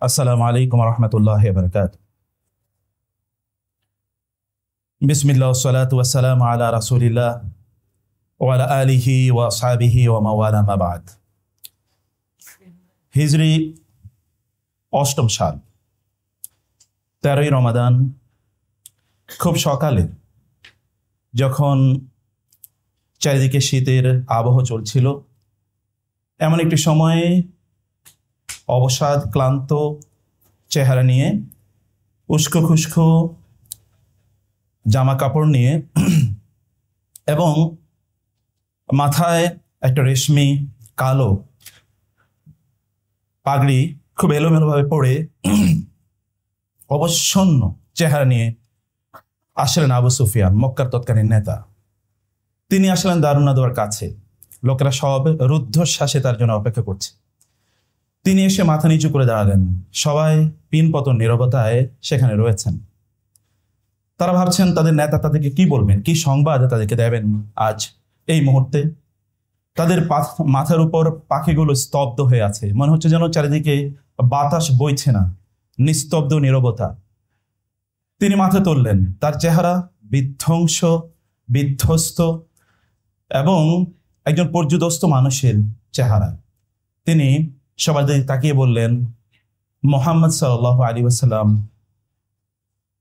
আসসালামু আলাইকুম রহমতুল্লাহি ওয়া বারাকাতুহু। বিসমিল্লাহ ওয়াসসালাতু ওয়াসসালামু আলা রাসূলিল্লাহ ওয়া আলা আলিহি ওয়া আসহাবিহি ওয়া মাওয়ালা মা বাদ। হিজরি অষ্টম সাল, 13ই রমাদান, খুব সকালে যখন চারিদিকে শীতের আবহ চলছিল, এমন একটি সময়ে অবসাদ ক্লান্ত চেহারা নিয়ে, উস্কো খুস্কো জামা কাপড় নিয়ে এবং মাথায় একটা রেশমি কালো পাগড়ি খুব এলোমেলোভাবে পড়ে অবসন্ন চেহারা নিয়ে আসলেন আবু সুফিয়ান, মক্কার তৎকালীন নেতা। তিনি আসলেন দারুন নাদওয়ার কাছে। লোকেরা সব রুদ্ধশ্বাসে তার জন্য অপেক্ষা করছে। তিনি এসে মাথা নিচু করে দাঁড়ালেন। সবাই পিনপতন নীরবতায় সেখানে রয়েছেন। তারা ভাবছেন তাদের নেতা তাদেরকে কি বলবেন, কি সংবাদ তাদেরকে দেবেন আজ এই মুহূর্তে। তাদের মাথার উপর পাখিগুলো স্তব্ধ হয়ে আছে, মনে হচ্ছে যেন চারিদিকে বাতাস বইছে না, নিস্তব্ধ নীরবতা। তিনি মাথা তুললেন। তার চেহারা বিধ্বংস, বিধ্বস্ত এবং একজন পর্যুদস্ত মানুষের চেহারা। তিনি সবার দিকে তাকিয়ে বললেন, মুহাম্মদ সাল্লাল্লাহু আলাইহি ওয়াসাল্লাম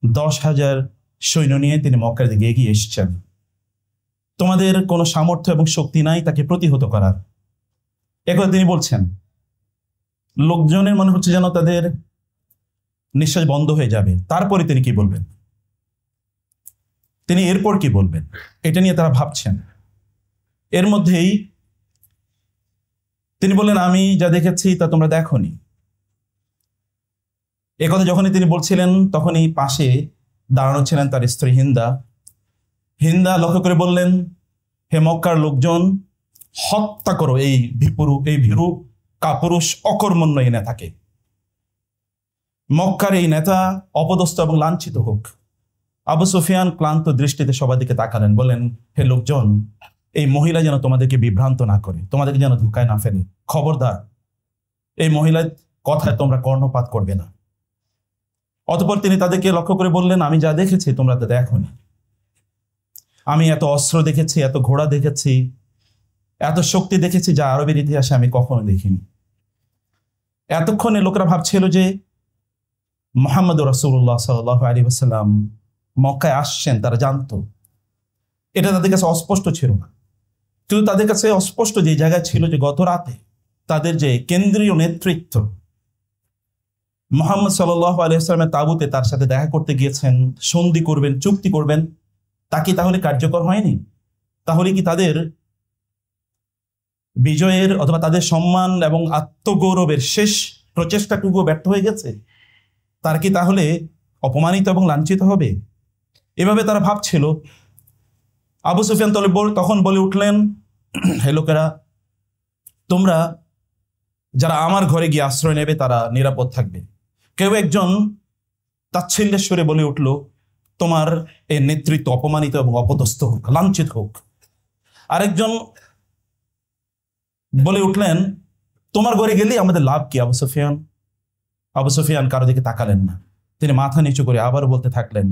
10,000 সৈন্য নিয়ে তিনি মক্কার দিকে এগিয়ে এসেছেন। তোমাদের কোনো সামর্থ্য এবং শক্তি নাই তাকে প্রতিহত করার। একথা তিনি বলছেন। লোকজনের মনে হচ্ছে যেন তাদের নিঃশ্বাস বন্ধ হয়ে যাবে। তারপরে তিনি কি বলবেন, তিনি এরপর কি বলবেন, এটা নিয়ে তারা ভাবছেন। এর মধ্যেই তিনি বললেন, আমি যা দেখেছি তা তোমরা দেখোনি। একথা যখনই তিনি বলছিলেন, তখনই পাশে দাঁড়ানো ছিলেন তার স্ত্রী হিন্দা। হিন্দা লক্ষ্য করে বললেন, হে মক্কার লোকজন, হত্যা করো এই ভীরু কাপুরুষ অকর্মণ্য এই নেতাকে। মক্কার এই নেতা অপদস্থ এবং লাঞ্ছিত হোক। আবু সুফিয়ান ক্লান্ত দৃষ্টিতে সবার দিকে তাকালেন, বলেন, হে লোকজন, এই মহিলা যেন তোমাদেরকে বিভ্রান্ত না করে, তোমাদেরকে যেন ধোঁকায় না ফেলে। খবরদার, এই মহিলার কথায় তোমরা কর্ণপাত করবে না। অতঃপর তিনি তাদেরকে লক্ষ্য করে বললেন, আমি যা দেখেছি তোমরা তা দেখোনি। আমি এত অস্ত্র দেখেছি, এত ঘোড়া দেখেছি, এত শক্তি দেখেছি যা আরবের ইতিহাসে আমি কখনো দেখিনি। এতক্ষণে লোকেরা ভাবছিল যে মুহাম্মদ রাসূলুল্লাহ সাল্লাল্লাহু আলাইহি ওয়াসাল্লাম মক্কায় আসছেন, তারা জানতো। এটা তাদের কাছে অস্পষ্ট ছিল না। কিন্তু তাদের কাছে অস্পষ্ট যে জায়গায় ছিল যে গত রাতে তাদের যে কেন্দ্রীয় নেতৃত্ব মুহাম্মদ সাল্লাল্লাহু আলাইহি ওয়াসাল্লামের তাঁবুতে তার সাথে দেখা করতে গিয়েছেন, সন্ধি করবেন, চুক্তি করবেন, তা কি তাহলে কার্যকর হয়নি? তাহলে কি তাদের বিজয়ের অথবা তাদের সম্মান এবং আত্মগৌরবের শেষ প্রচেষ্টাটুকু ব্যর্থ হয়ে গেছে? তার কি তাহলে অপমানিত এবং লাঞ্ছিত হবে? এভাবে তারা ভাবছিল। আবু সুফিয়ান তখন বলে উঠলেন, হে লোকেরা, তোমরা যারা আমার ঘরে গিয়ে আশ্রয় নেবে তারা নিরাপদ থাকবে। কেউ একজন তাচ্ছিল্যের সুরে বলে উঠল, তোমার এই নেতৃত্ব অপমানিত এবং অপদস্থ হোক, লাঞ্ছিত হোক। আরেকজন বলে উঠলেন, তোমার ঘরে গেলেই আমাদের লাভ কি আবু সুফিয়ান? আবু সুফিয়ান কারো দিকে তাকালেন না। তিনি মাথা নিচু করে আবার বলতে থাকলেন,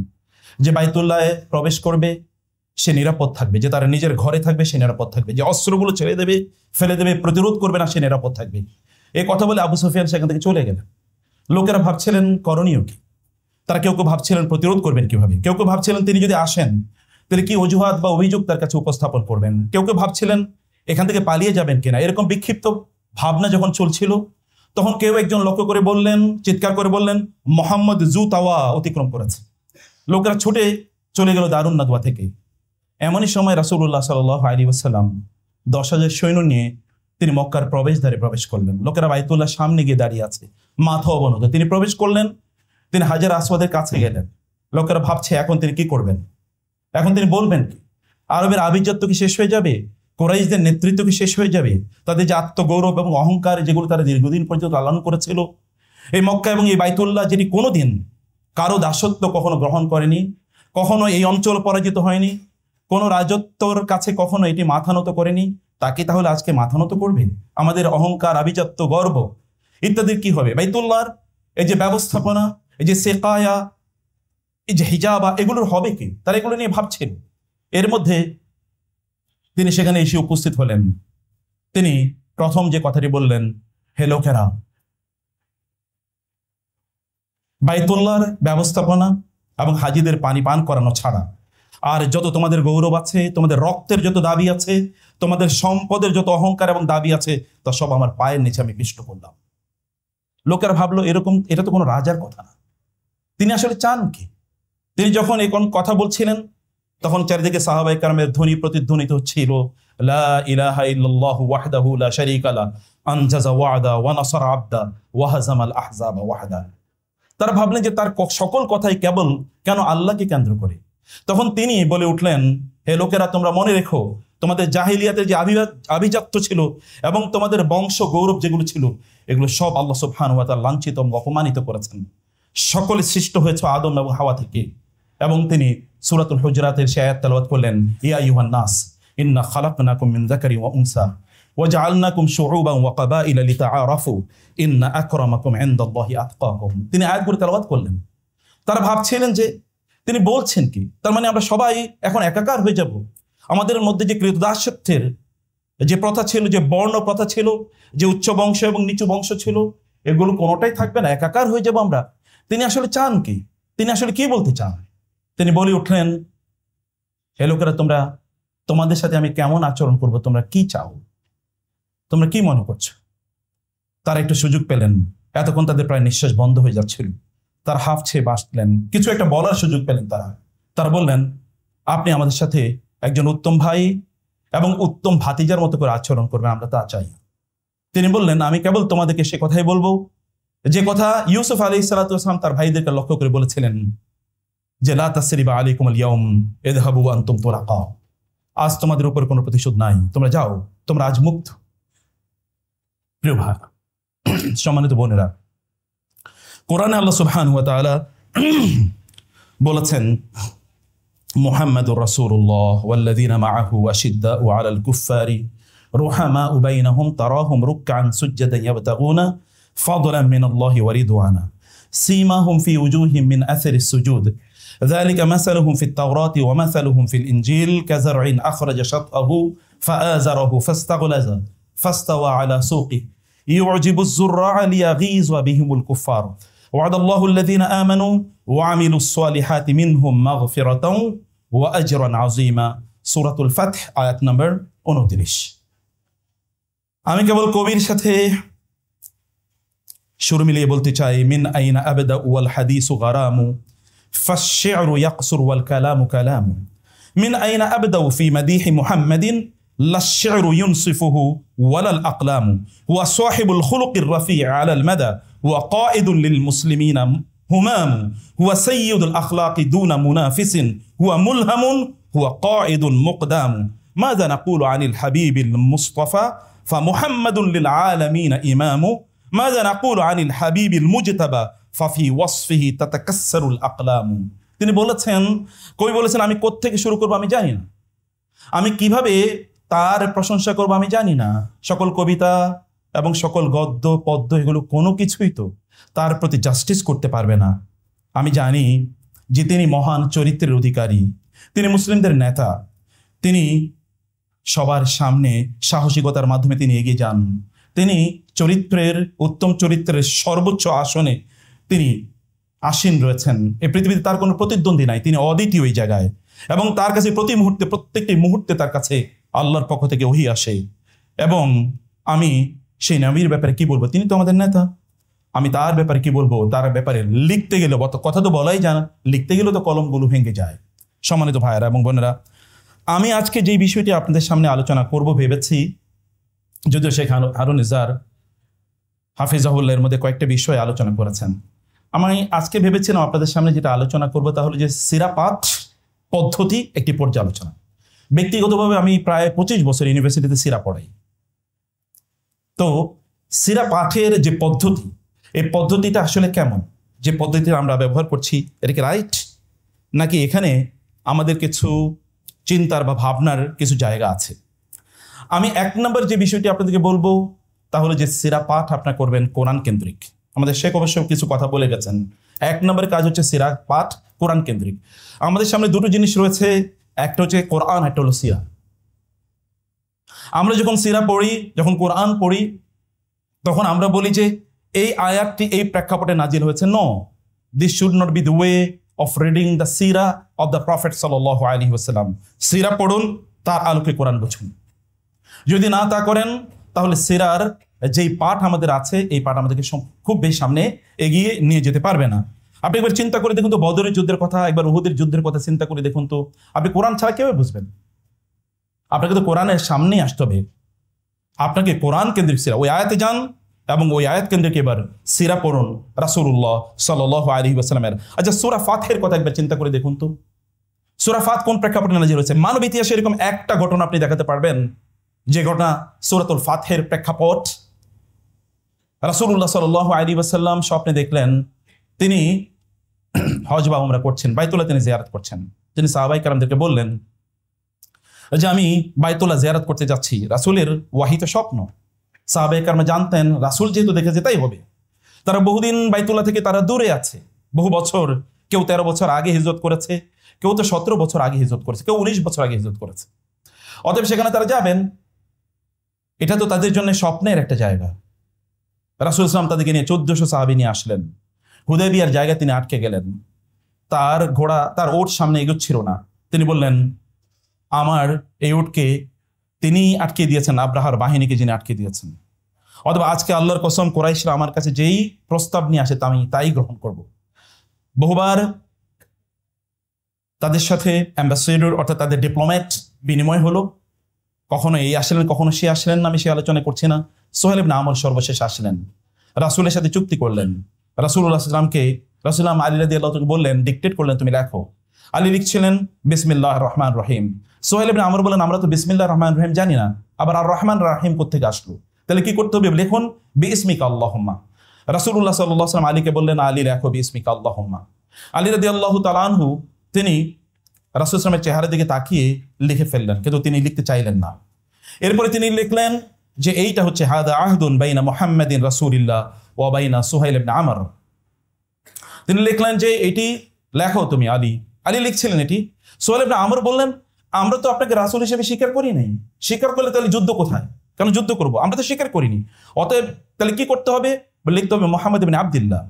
যে বাইতুল্লাহে প্রবেশ করবে সে নিরাপদ থাকবে, যে তারা নিজের ঘরে থাকবে সে নিরাপদ থাকবে, যে অস্ত্রগুলো ছেড়ে দেবে, ফেলে দেবে, প্রতিরোধ করবে না সে নিরাপদ থাকবে। এই কথা বলে আবু সুফিয়ান সেখান থেকে চলে গেলেন। লোকেরা ভাবছিলেন করণীয় কি। তারা কেউ কেউ ভাবছিলেন প্রতিরোধ করবেন কিভাবে, কেউ কেউ ভাবছিলেন তিনি যদি আসেন তাহলে কি অজুহাত বা অভিযোগ তার কাছে উপস্থাপন করবেন, কেউ কেউ ভাবছিলেন এখান থেকে পালিয়ে যাবেন কিনা। এরকম বিক্ষিপ্ত ভাবনা যখন চলছিল, তখন কেউ একজন লক্ষ্য করে বললেন, চিৎকার করে বললেন, মুহাম্মদ জু তাওয়া অতিক্রম করেছে। লোকেরা ছুটে চলে গেল দারুন নাদওয়া থেকে। এমনই সময় রাসূলুল্লাহ সাল্লাল্লাহু আলাইহি ওয়াসাল্লাম 10,000 সৈন্য নিয়ে তিনি মক্কার প্রবেশদ্বারে প্রবেশ করলেন। লোকেরা বাইতুল্লাহ সামনে গিয়ে দাঁড়িয়ে আছে, মাথা অবনত। তিনি প্রবেশ করলেন, তিনি হাজার আসওয়াদের কাছে গেলেন। লোকেরা ভাবছে এখন তিনি কি করবেন, এখন তিনি বলবেন কি? আরবের আভিজাত্য কি শেষ হয়ে যাবে? কুরাইশদের নেতৃত্ব কি শেষ হয়ে যাবে? তাদের যে আত্মগৌরব এবং অহংকার, যেগুলো তারা দীর্ঘদিন পর্যন্ত লালন করেছিল, এই মক্কা এবং এই বাইতুল্লাহ যেটি কোনোদিন কারো দাসত্ব কখনো গ্রহণ করেনি, কখনো এই অঞ্চল পরাজিত হয়নি, কোনো রাজত্বর কাছে কখনো এটি মাথা নত করেনি, তাকে তাহলে আজকে মাথা নত করবে? আমাদের অহংকার, আভিজাত্য, গর্ব ইত্যাদির কি হবে? বাইতুল্লাহর এই যে ব্যবস্থাপনা, এই যে সেকায়া, এই যে হিজাবা, এগুলোর হবে কি? তারা এগুলো নিয়ে ভাবছেন। এর মধ্যে তিনি সেখানে এসে উপস্থিত হলেন। তিনি প্রথম যে কথাটি বললেন, হে লোকেরা, বাইতুল্লাহর ব্যবস্থাপনা এবং হাজিদের পানি পান করানো ছাড়া আর যত তোমাদের গৌরব আছে, তোমাদের রক্তের যত দাবি আছে, তোমাদের সম্পদের যত অহংকার এবং দাবি আছে, তা সব আমার পায়ের নিচে আমি পিষ্ট করলাম। লোকেরা ভাবলো এরকম, এটা তো কোনো রাজার কথা না। তিনি আসলে চান কি? তিনি যখন এই কথা বলছিলেন তখন চারিদিকে সাহাবায়ে কেরামের ধ্বনি প্রতিধ্বনিত হচ্ছিল, লা ইলাহা ইল্লাল্লাহু ওয়াহদাহু লা শারীকা লাহু আনজাযা ওয়া'দা ওয়া নাসারা আবদা ওয়া হাযামাল আহজাবা ওয়াহদা। তারা ভাবলেন যে তার সকল কথাই কেবল কেন আল্লাহকে কেন্দ্র করে। তখন তিনি বলে উঠলেন, হে লোকেরা, তোমরা মনে রেখো, তোমাদের জাহিলিয়াতের যে আভিজাত্য ছিল এবং তোমাদের বংশ গৌরব যেগুলো ছিল, এগুলো সব আল্লাহ সুবহানাহু ওয়া তাআলা লাঞ্ছিত এবং অপমানিত করেছেন। সকলে সৃষ্ট হয়েছে আদম এবং হাওয়া থেকে। এবং তিনি সূরাতুল হুজরাতের সেই আয়াত তেলাওয়াত করলেন, ইয়া আইয়ুহান নাস ইন্না খালাকনাকুম মিন যাকারিন ওয়া উনসা ওয়া জাআলনাকুম শুউবান ওয়া ক্বাবাইলা লিতাআরাফু ইন্না আকরামাকুম ইনদাল্লাহি আতকাকুম। তিনি আয়াতগুলো তেলাওয়াত করলেন। তারা ভাবছিলেন যে তিনি বলছেন কি, তার মানে আমরা সবাই এখন একাকার হয়ে যাব। আমাদের মধ্যে যে কৃতদাসত্বের যে প্রথা ছিল, যে বর্ণ প্রথা ছিল, যে উচ্চ বংশ এবং নিচু বংশ ছিল, এগুলো কোনোটাই থাকবে না, একাকার হয়ে যাব আমরা। তিনি আসলে চান কি? তিনি আসলে কি বলতে চান? তিনি বলে উঠলেন, হে লোকেরা, তোমাদের সাথে আমি কেমন আচরণ করব? তোমরা কি চাও? তোমরা কি মনে করছো? তারা একটু সুযোগ পেলেন। এতক্ষণ তাদের প্রায় নিঃশ্বাস বন্ধ হয়ে যাচ্ছিল। তারা হাফ ছেয়ে বাঁচলেন, কিছু একটা বলার সুযোগ পেলেন। তারা বললেন, আপনি আমাদের সাথে একজন উত্তম ভাই এবং উত্তম ভাতিজার মতো করে আচরণ করবেন, আমরা তা চাই। তিনি বললেন, আমি কেবল তোমাদেরকে সে কথাই বলবো যে কথা ইউসুফ আলাইহিস সালাতু ওয়াস সালাম তার ভাইদেরকে লক্ষ্য করে বলেছিলেন, যে লা তাসরিবা আলাইকুমুল ইয়াউম ইযহাবু ওয়া আনতুম তুলাকা। আজ তোমাদের উপর কোনো প্রতিশোধ নাই, তোমরা যাও, তোমরা আজ মুক্ত। প্রিয় ভাই, সম্মানিত বোনেরা, কোরআনে আল্লাহ সুবহানাহু ওয়া তাআলা বলেছেন, মুহাম্মাদুর রাসূলুল্লাহ ওয়াল্লাযীনা মাআহু আশিদ্দাউ আলাল কুফফারি রুহামাউ বাইনাহুম তারাহুম রুকআন সুজদান ইয়াবতাগুনা ফাদলান মিনাল্লাহি ওয়া রিদওয়ানা সীমাহুম ফি উজুহিহিম মিন আসারিস সুজুদ যালিকা মাসালুহুম ফিত তাওরাতি ওয়া মাসালুহুম ফিল ইনজিল কাযারইন আখরাজা শাতআহু ফাআযারাহু ফাস্তাগলাযা ফাস্তাওয়া আলা সুকিহি ইউজিবুজ যুররা'a লিয়াগীযা বিহিমুল কুফফার ওয়া'দাল্লাহু আল্লাযীনা আমানু ওয়া আমিলুস সালিহাতি মিনহুম মাগফিরাতাও ওয়া আজরান আযীমা। সূরাতুল ফাতহ আয়াত নম্বর 29। আমি কেবল কবির সাথে সুর মিলিয়ে বলতে চাই, মিন আইনা আবদা ওয়াল হাদিসু গারামু ফাশ-শি'রু ইয়াকসুর ওয়াল কালামু কালামু মিন আইনা আবদা ফি মাদিহি মুহাম্মাদিন লাশ-শি'রু ইউনসিফুহু ওয়ালাল আকলামু হুয়া সাহিবুল খুলুকির রাফি' আলাল মাদা হুয়া কাঈদুন লিল মুসলিমিনা হুমামু হুয়া সাইয়্যিদুল আখলাকি দুনা মুনাফিসিন হুয়া মুলহামুন হুয়া কাঈদুন মুকদামু মাযা নাকুলু আনিল হাবিবিল মুস্তাফা ফামুহাম্মাদুন লিল আলামিন ইমামু মাযা নাকুলু আনিল হাবিবিল মুজতাবা ফাফি ওয়াসফিহি তাতাকাসসারুল আকলামু। তিনি বলেছেন, কবি বলেছেন, আমি কোত্থেকে শুরু করব আমি জানি না, আমি কিভাবে তার প্রশংসা করব আমি জানি না। সকল কবিতা এবং সকল গদ্য পদ্য এগুলো কোনো কিছুই তো তার প্রতি জাস্টিস করতে পারবে না। আমি জানি যে তিনি মহান চরিত্রের অধিকারী, তিনি মুসলিমদের নেতা, তিনি সবার সামনে সাহসিকতার মাধ্যমে তিনি এগিয়ে যান, তিনি চরিত্রের উত্তম চরিত্রের সর্বোচ্চ আসনে তিনি আসীন রয়েছেন। এই পৃথিবীতে তার কোনো প্রতিদ্বন্দ্বী নাই, তিনি অদ্বিতীয় এই জায়গায়। এবং তার কাছে প্রতি মুহূর্তে, প্রত্যেকটি মুহূর্তে তার কাছে আল্লাহর পক্ষ থেকে ওহী আসে। এবং আমি সেই নবীর ব্যাপারে কি বলবো? তিনি তো আমাদের নেতা। আমি তার ব্যাপারে কি বলবো? তার ব্যাপারে লিখতে গেলে, কথা তো বলাই যায় না, লিখতে গেলে তো কলমগুলো ভেঙে যায়। সম্মানিত ভাইয়েরা এবং বোনেরা, আমি আজকে যে বিষয়টি আপনাদের সামনে আলোচনা করব ভেবেছি, যদিও শেখ হারুন নিজার হাফিজাহুল্লাহর মধ্যে কয়েকটা বিষয় আলোচনা করেছেন। আমি আজকে ভেবেছিলাম আপনাদের সামনে যেটা আলোচনা করব তা হলো যে সিরা পাঠ পদ্ধতি একটি পর্যালোচনা। ব্যক্তিগতভাবে আমি প্রায় 25 বছর ইউনিভার্সিটিতে সিরা পড়াই। তো সিরা পাঠের যে পদ্ধতি, এই পদ্ধতিটা আসলে কেমন, যে পদ্ধতিটা আমরা ব্যবহার করছি, এটা কি রাইট, নাকি এখানে আমাদের কিছু চিন্তার বা ভাবনার কিছু জায়গা আছে? আমি 1 নম্বর যে বিষয়টি আপনাদেরকে বলবো তা হলো যে সিরা পাঠ আপনারা করবেন কোরআন কেন্দ্রিক। আমাদের শেখ অবশ্য কিছু কথা বলে গেছেন। 1 নম্বরের কাজ হচ্ছে সিরা পাঠ, কোরআন কেন্দ্রিক। আমাদের সামনে দুটো জিনিস রয়েছে, একটা হচ্ছে কোরআন, একটা হলো সিরা। আমরা যখন সিরা পড়ি, যখন কোরআন পড়ি, তখন আমরা বলি যে এই আয়াতটি এই প্রেক্ষাপটে নাজিল হয়েছে। No, this should not be the way of reading the সিরা অফ দ্য প্রফেট সাল্লাল্লাহু আলাইহি ওয়াসাল্লাম। সিরা পড়ুন, তার আলোকে কোরআন বুঝুন। যদি না তা করেন, তাহলে সিরার যেই পাঠ আমাদের আছে, এই পাঠ আমাদেরকে খুব বেশি সামনে এগিয়ে নিয়ে যেতে পারবে না। আপনি একবার চিন্তা করে দেখুন তো, বদরের যুদ্ধের কথা, একবার উহুদের যুদ্ধের কথা চিন্তা করে দেখুন তো, আপনি কোরআন ছাড়া কিভাবে বুঝবেন? আপনাকে তো কোরআনের সামনেই আসতে হবে। আপনাকে কোরআন কেন্দ্রিক সিরা, ওই আয়াতে যান এবং ওই আয়াত কেন্দ্রিক এবার সিরা পড়ুন রাসূলুল্লাহ সাল্লাল্লাহু আলাইহি ওয়াসাল্লামের। আচ্ছা, সূরা ফাতহের কথা একবার চিন্তা করে দেখুন তো, সূরা ফাত কোন প্রেক্ষাপটে নাজিল হয়েছে? মানব ইতিহাসে এরকম একটা ঘটনা আপনি দেখাতে পারবেন যে ঘটনা সূরাতুল ফাতহের প্রেক্ষাপট? রাসূলুল্লাহ সাল্লাল্লাহু আলাইহি ওয়াসাল্লাম স্বপ্নে দেখলেন তিনি হজ বা উমরা করছেন, বাইতুল্লাহ তিনি জিয়ারত করছেন। তিনি সাহাবায়ে কেরামদেরকে বললেন যে আমি বাইতুল্লাহ জিয়ারত করতে যাচ্ছি। রাসূলের ওয়াহিতে স্বপ্ন, সাহাবায়ে কেরাম জানতেন রাসূল যেহেতু দেখেছে তাই হবে। তারা বহুদিন বাইতুল্লাহ থেকে তারা দূরে আছে, বহু বছর, কেউ 13 বছর আগে হিজরত করেছে, কেউ তো 17 বছর আগে হিজরত করেছে, কেউ 19 বছর আগে হিজরত করেছে। অতএব সেখানে তারা যাবেন, এটা তো তাদের জন্য স্বপ্নের একটা জায়গা। রাসূল ইসলাম তাদেরকে নিয়ে 1400 সাহাবী নিয়ে আসলেন। হুদায়বিয়ার জায়গায় তিনি আটকে গেলেন, তার ঘোড়া, তার ওট সামনে এগোচ্ছিল না। তিনি বললেন, আমার এই উটকে তিনি আটকে দিয়েছেন, আব্রাহার বাহিনীকে যিনি আটকে দিয়েছেন। অথবা আজকে আল্লাহর কসম, কুরাইশরা আমার কাছে যেই প্রস্তাব নিয়ে আসে আমি তাই গ্রহণ করব। বহুবার তাদের সাথে অ্যাম্বাসেডর অর্থাৎ তাদের ডিপ্লোম্যাট বিনিময় হলো, কখনো এই আসলেন, কখনো সে আসলেন না, আমি সে আলোচনা করছি না। সোহেল ইবনে আমর সর্বশেষ আসলেন, রাসূলের সাথে চুক্তি করলেন। রাসূলুল্লাহ সাল্লাল্লাহু আলাইহি ওয়াসাল্লামকে রাসূলুল্লাহ আলী রাদিয়াল্লাহু তাআলা বললেন, ডিক্টেট করলেন, তুমি লেখো। আলী লিখছিলেন বিসমিল্লাহির রহমানির রহিম। সোহেল ইবনে আমর বলেন, আমরা তো বিসমিল্লাহির রহমানির রহিম জানি না, আবার আর রহমান রহিম কোত্থেকে আসলো? তাহলে কি করতে হবে? লিখুন বিইসমিকা আল্লাহুম্মা। রাসূলুল্লাহ সাল্লাল্লাহু আলাইহি ওয়াসাল্লাম আলীকে বললেন, আলী লেখো বিইসমিকা আল্লাহুম্মা। আলী রাদিয়াল্লাহু তাআলা আনহু তিনি রাসূল সাল্লাল্লাহু আলাইহি চেহারার দিকে তাকিয়ে লিখে ফেললেন, কিন্তু তিনি লিখতে চাইলেন না। এরপরে তিনি লিখলেন যে এইটা হচ্ছে হাদা আহদুন বাইনা মুহাম্মাদিন রাসূলিল্লাহ ওয়া বাইনা সুহাইল ইবনে আমর। তিনি লিখলেন যে এটি লেখো তুমি। আলী লিখছিলেন এটি। সুহাইল ইবনে আমর বললেন, আমরা তো আপনাকে রাসূল হিসেবে স্বীকার করি নাই, স্বীকার করলে তাহলে যুদ্ধ কোথায়? কেন যুদ্ধ করবো? আমরা তো স্বীকার করিনি। অতএব তাহলে কি করতে হবে? লিখতে হবে মুহাম্মদ ইবনে আব্দুল্লাহ।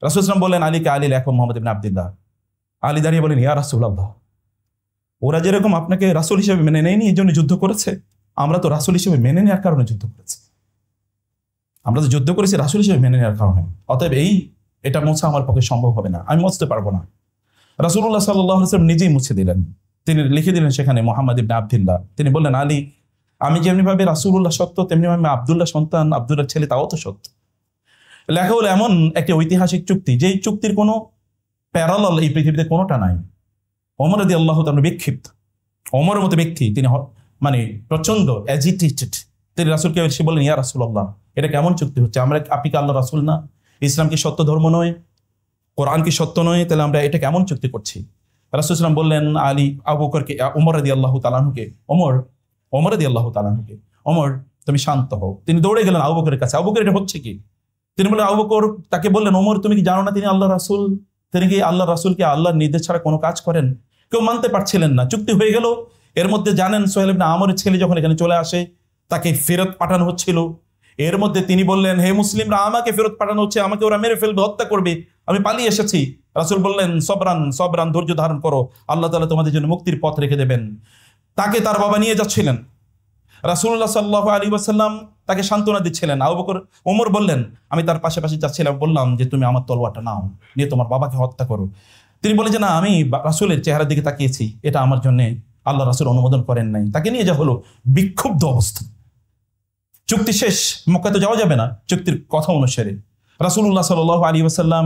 রাসূল সাল্লাল্লাহু আলাইহি ওয়াসাল্লাম বললেন, আলীকে আলী লেখো মুহাম্মদ ইবনে আব্দুল্লাহ। আলী দাঁড়িয়ে বলেন, ইয়া রাসূলুল্লাহ, ওরা যেরকম আপনাকে রাসূল হিসেবে মেনে নেয়নি এই জন্য যুদ্ধ করেছে, আমরা তো রাসূল হিসেবে মেনে নেওয়ার কারণে যুদ্ধ করেছি। আমরা তো যুদ্ধ করেছি রাসূল হিসেবে মেনে নেওয়ার কারণে। অতএব এটা মোছা আমার পক্ষে সম্ভব হবে না, আমি মুছতে পারবো না। রাসূলুল্লাহ সাল্লাল্লাহু আলাইহি ওয়াসাল্লাম নিজেই মুছে দিলেন। তিনি লিখে দিলেন সেখানে মুহাম্মদ ইবনে আব্দুল্লাহ। তিনি বললেন, আলী, আমি যেমনি ভাবে রাসূলুল্লাহ সত্য, তেমনি ভাবে আব্দুল্লাহ সন্তান, আব্দুল্লাহর ছেলে, তাও তো সত্য। লেখা হলো এমন একটি ঐতিহাসিক চুক্তি, যেই চুক্তির কোনো প্যারালাল এই পৃথিবীতে কোনোটা নাই। ওমর রাদিয়াল্লাহু তাআলা বিক্ষিপ্ত, ওমরের মতো ব্যক্তি, তিনি মানে প্রচন্ড অ্যাজিটেটেড। তিনি রাসূলকে এসে বললেন, ইয়া রাসূলুল্লাহ, এটা কেমন চুক্তি হচ্ছে? আপনি কি আল্লাহ রাসূল না? ইসলাম কি সত্য ধর্ম নয়? কোরআন কি সত্য নয়? তাহলে আমরা এটা কেমন চুক্তি করছি? রাসূল সাল্লাল্লাহু আলাইহি ওয়াসাল্লাম বললেন আলী, আবু বকরকে, ওমর রাদিয়াল্লাহু তাআলা আনহুকে, ওমর রাদিয়াল্লাহু তাআলা আনহুকে, ওমর তুমি শান্ত হও। তিনি দৌড়ে গেলেন আবু বকরের কাছে। আবু বকর, এটা হচ্ছে কি? তিনি বললেন, আবু বকর তাকে বললেন, ওমর তুমি কি জানো না তিনি আল্লাহ রাসূল? তিনি কি আল্লাহ রাসূলকে আল্লাহর নির্দেশ ছাড়া কোনো কাজ করেন? কেউ মানতে পারছিলেন না। চুক্তি হয়ে গেল। এর মধ্যে জানেন সোহেল ইবনে আমরের ছেলে যখন এখানে চলে আসে, তাকে ফেরত পাঠানো হচ্ছিল। এর মধ্যে তিনি বললেন, হে মুসলিমরা, আমাকে ফেরত পাঠানো হচ্ছে, আমাকে ওরা মেরে ফেলবে, হত্যা করবে, আমি পালিয়ে এসেছি। রাসূল বললেন, সবরান, ধৈর্য ধারণ করো, আল্লাহ তাআলা তোমাদের জন্য মুক্তির পথ রেখে দেবেন। তাকে তার বাবা নিয়ে যাচ্ছিলেন। রাসূলুল্লাহ সাল্লাল্লাহু আলাইহি ওয়াসাল্লাম তাকে সান্ত্বনা দিচ্ছিলেন। আবু বকর, ওমর বললেন, আমি তার পাশাপাশি যাচ্ছিলাম, বললাম যে তুমি আমার তলোয়ারটা নাও, নিয়ে তোমার বাবাকে হত্যা করো। তিনি বলেন যে না, আমি রাসূলের চেহারার দিকে তাকিয়েছি, এটা আমার জন্য আল্লাহ রাসূল অনুমোদন করেন নাই। তাকে নিয়ে যা হলো বিক্ষুব্ধ অবস্থা। চুক্তি শেষ, মক্কায় তো যাওয়া যাবে না চুক্তির কথা অনুসারে। রাসূলুল্লাহ সাল্লাল্লাহু আলাইহি ওয়াসাল্লাম